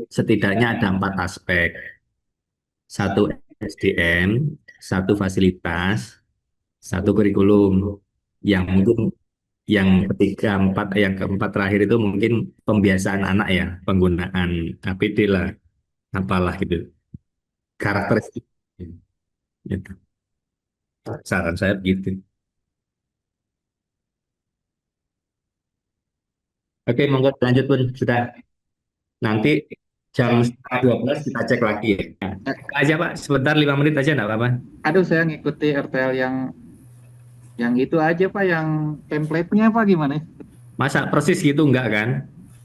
setidaknya ada 4 aspek. 1 SDM, 1 fasilitas, 1 kurikulum. Yang mungkin yang yang keempat terakhir itu mungkin pembiasaan anak ya, penggunaan APD lah, apalah gitu. Karakteristik. Gitu. Saran saya begitu. Oke, monggo lanjut pun sudah. Nanti jam 12 kita cek lagi ya. Aja Pak, sebentar 5 menit aja enggak apa-apa. Aduh, saya ngikuti RTL yang itu aja Pak, yang template-nya Pak gimana? Masa persis gitu enggak kan?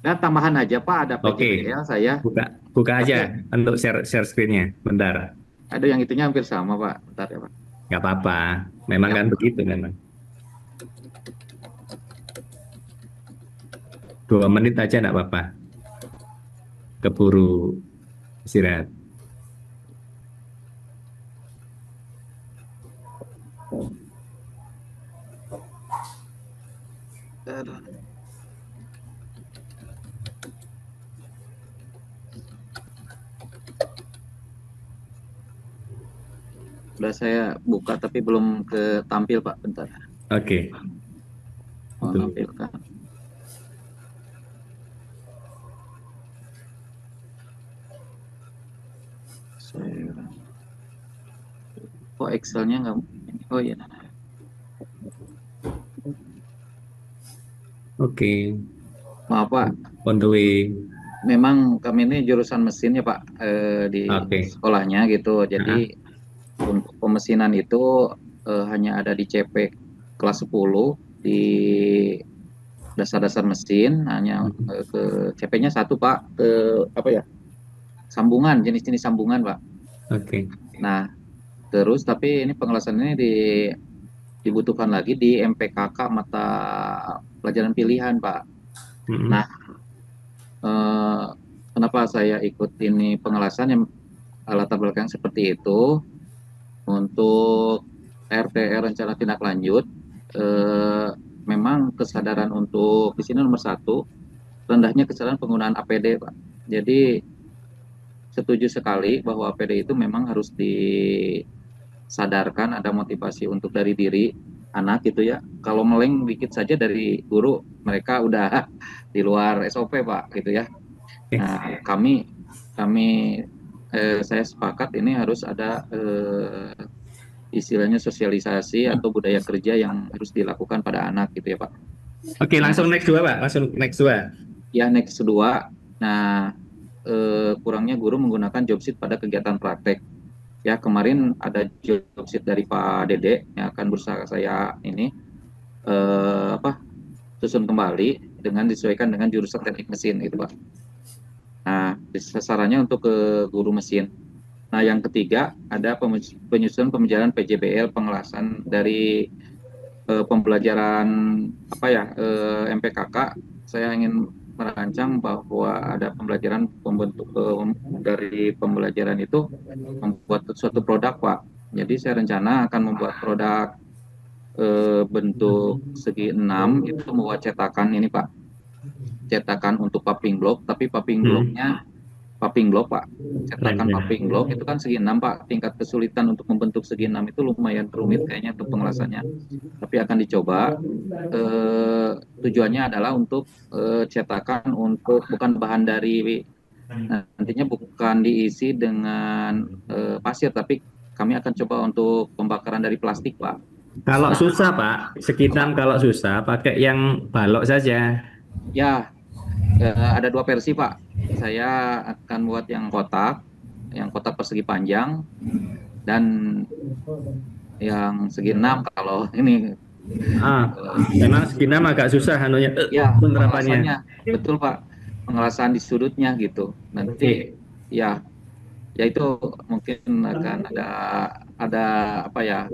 Nah, tambahan aja Pak, ada Oke. PJBL saya. Buka aja untuk share screen-nya. Bentar. Aduh, yang itunya hampir sama Pak. Bentar ya Pak. Enggak apa-apa. Memang kan begitu memang. 2 menit aja enggak apa-apa. Keburu istirahat. Udah saya buka tapi belum ke tampil Pak, bentar. Oke. Mau tampilkan. Kok Excel-nya nggak? Oh iya. Oke. Maaf Pak. On the way. Memang kami ini jurusan mesin ya Pak, di sekolahnya gitu. Jadi untuk pemesinan itu hanya ada di CP kelas 10 di dasar-dasar mesin, hanya ke CP-nya 1 Pak, ke apa ya? Sambungan, jenis-jenis sambungan Pak. Oke. Nah, terus tapi ini pengelasan ini dibutuhkan lagi di MPKK mata pelajaran pilihan Pak. Nah, kenapa saya ikut ini pengelasan yang latar belakang seperti itu? Untuk RTR rencana tindak lanjut, memang kesadaran untuk di sini nomor 1, rendahnya kesadaran penggunaan APD Pak. Jadi setuju sekali bahwa APD itu memang harus disadarkan, ada motivasi untuk dari diri anak gitu ya. Kalau meleng dikit saja dari guru, mereka udah di luar SOP Pak gitu ya. Nah, saya sepakat ini harus ada istilahnya sosialisasi atau budaya kerja yang harus dilakukan pada anak gitu ya Pak. Oke, langsung next 2 Pak, langsung next 2. Ya, next 2. Nah, kurangnya guru menggunakan job sheet pada kegiatan praktek. Ya, kemarin ada job sheet dari Pak Dede yang akan berusaha saya ini susun kembali dengan disesuaikan dengan jurusan teknik mesin itu Pak. Nah, sasarannya untuk ke guru mesin. Nah, yang ketiga ada penyusunan pembelajaran PJBL, pengelasan dari pembelajaran MPKK. Saya ingin merancang bahwa ada pembelajaran dari pembelajaran itu membuat suatu produk Pak. Jadi saya rencana akan membuat produk bentuk segi 6 itu membuat cetakan ini Pak. Cetakan untuk popping block, tapi popping blocknya popping block Pak. Cetakan popping block itu kan segi 6 Pak. Tingkat kesulitan untuk membentuk segi 6 itu lumayan rumit kayaknya untuk pengelasannya. Tapi akan dicoba. Tujuannya adalah untuk cetakan untuk bukan bahan dari nantinya bukan diisi dengan pasir, tapi kami akan coba untuk pembakaran dari plastik Pak. Kalau susah Pak, sekitar kalau susah pakai yang balok saja. Ya, ada 2 versi Pak. saya akan buat yang kotak persegi panjang, dan yang segi 6 kalau ini. Memang segi 6 agak susah anunya, Ya, penerapannya. pengelasannya. Betul Pak, pengelasan di sudutnya gitu. Nanti ya itu mungkin akan ada apa ya,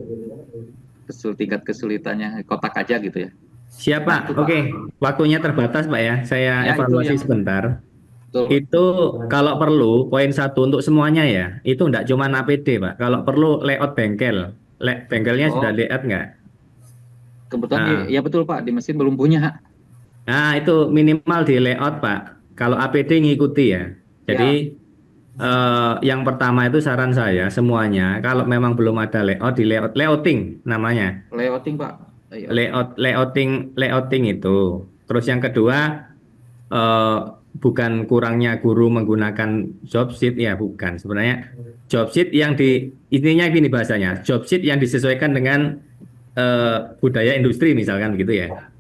tingkat kesulitannya, kotak aja gitu ya. Siapa? Oke, waktunya terbatas Pak ya. Saya Ya, itu evaluasi yang- sebentar. Betul. Itu kalau perlu poin 1 untuk semuanya ya. Itu enggak cuma APD Pak. Kalau perlu layout bengkel. Bengkelnya sudah layout nggak? Kebetulan ya betul Pak, di mesin belum punya. Nah, itu minimal di layout Pak. Kalau APD ngikuti ya. Jadi yang pertama itu saran saya semuanya kalau memang belum ada layout, di layouting namanya. Layouting Pak. Iya. Layouting itu. Terus yang kedua bukan kurangnya guru menggunakan job sheet ya, bukan. Sebenarnya job sheet yang intinya gini bahasanya, job sheet yang disesuaikan dengan budaya industri misalkan gitu ya.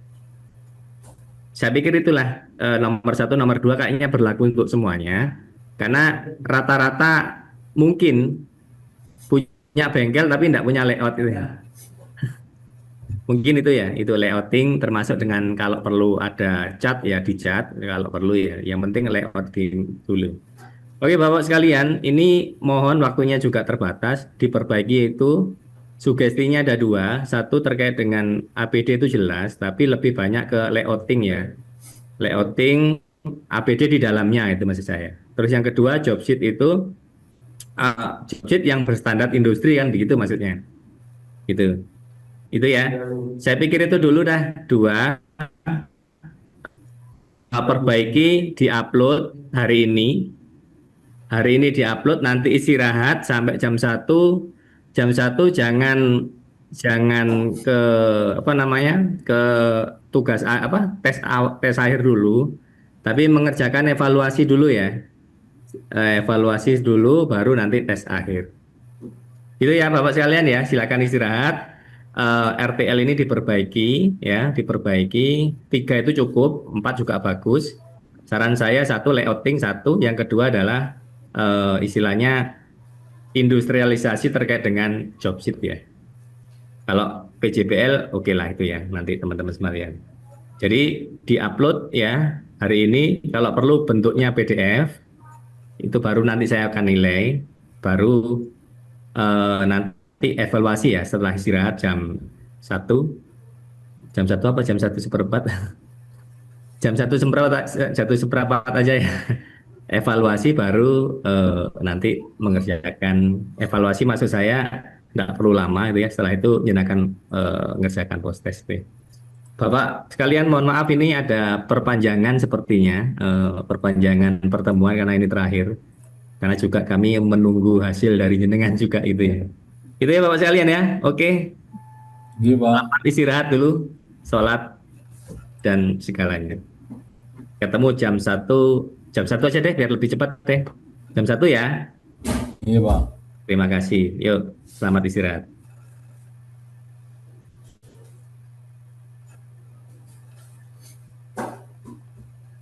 Saya pikir itulah nomor 1, nomor 2 kayaknya berlaku untuk semuanya, karena rata-rata mungkin punya bengkel tapi tidak punya layout itu ya. Mungkin itu ya, itu layouting termasuk dengan kalau perlu ada cat ya dicat, kalau perlu ya. Yang penting layout dulu. Oke Bapak sekalian, ini mohon waktunya juga terbatas, diperbaiki itu. Sugestinya ada 2, 1 terkait dengan APD itu jelas, tapi lebih banyak ke layouting ya. Layouting APD di dalamnya itu maksud saya. Terus yang kedua job sheet itu job sheet yang berstandar industri kan begitu maksudnya. Gitu. Itu ya. Saya pikir itu dulu dah 2. Perbaiki, diupload hari ini. Hari ini diupload, nanti istirahat sampai jam 1. Jam 1 jangan ke apa namanya? Ke tugas tes akhir dulu. Tapi mengerjakan evaluasi dulu ya. Evaluasi dulu baru nanti tes akhir. Itu ya Bapak sekalian ya, silakan istirahat. RTL ini diperbaiki ya, diperbaiki. 3 itu cukup, 4 juga bagus. Saran saya 1 layouting, 1, yang kedua adalah istilahnya industrialisasi terkait dengan job sheet ya. Kalau PJBL oke lah itu ya, nanti teman-teman sekalian. Jadi diupload ya hari ini, kalau perlu bentuknya PDF, itu baru nanti saya akan nilai, baru nanti evaluasi ya setelah istirahat jam 1 apa jam 1:15 jam 1:15 aja ya. Evaluasi baru nanti mengerjakan evaluasi, maksud saya tidak perlu lama itu ya, setelah itu akan mengerjakan post test. Bapak sekalian mohon maaf ini ada perpanjangan sepertinya, perpanjangan pertemuan karena ini terakhir, karena juga kami menunggu hasil dari jenengan juga itu ya. Itu ya Bapak sekalian ya, oke. Selamat istirahat dulu, sholat dan segalanya. Ketemu jam 1 aja deh biar lebih cepat deh. Jam 1 ya. Iya Pak. Terima kasih. Yuk, selamat istirahat.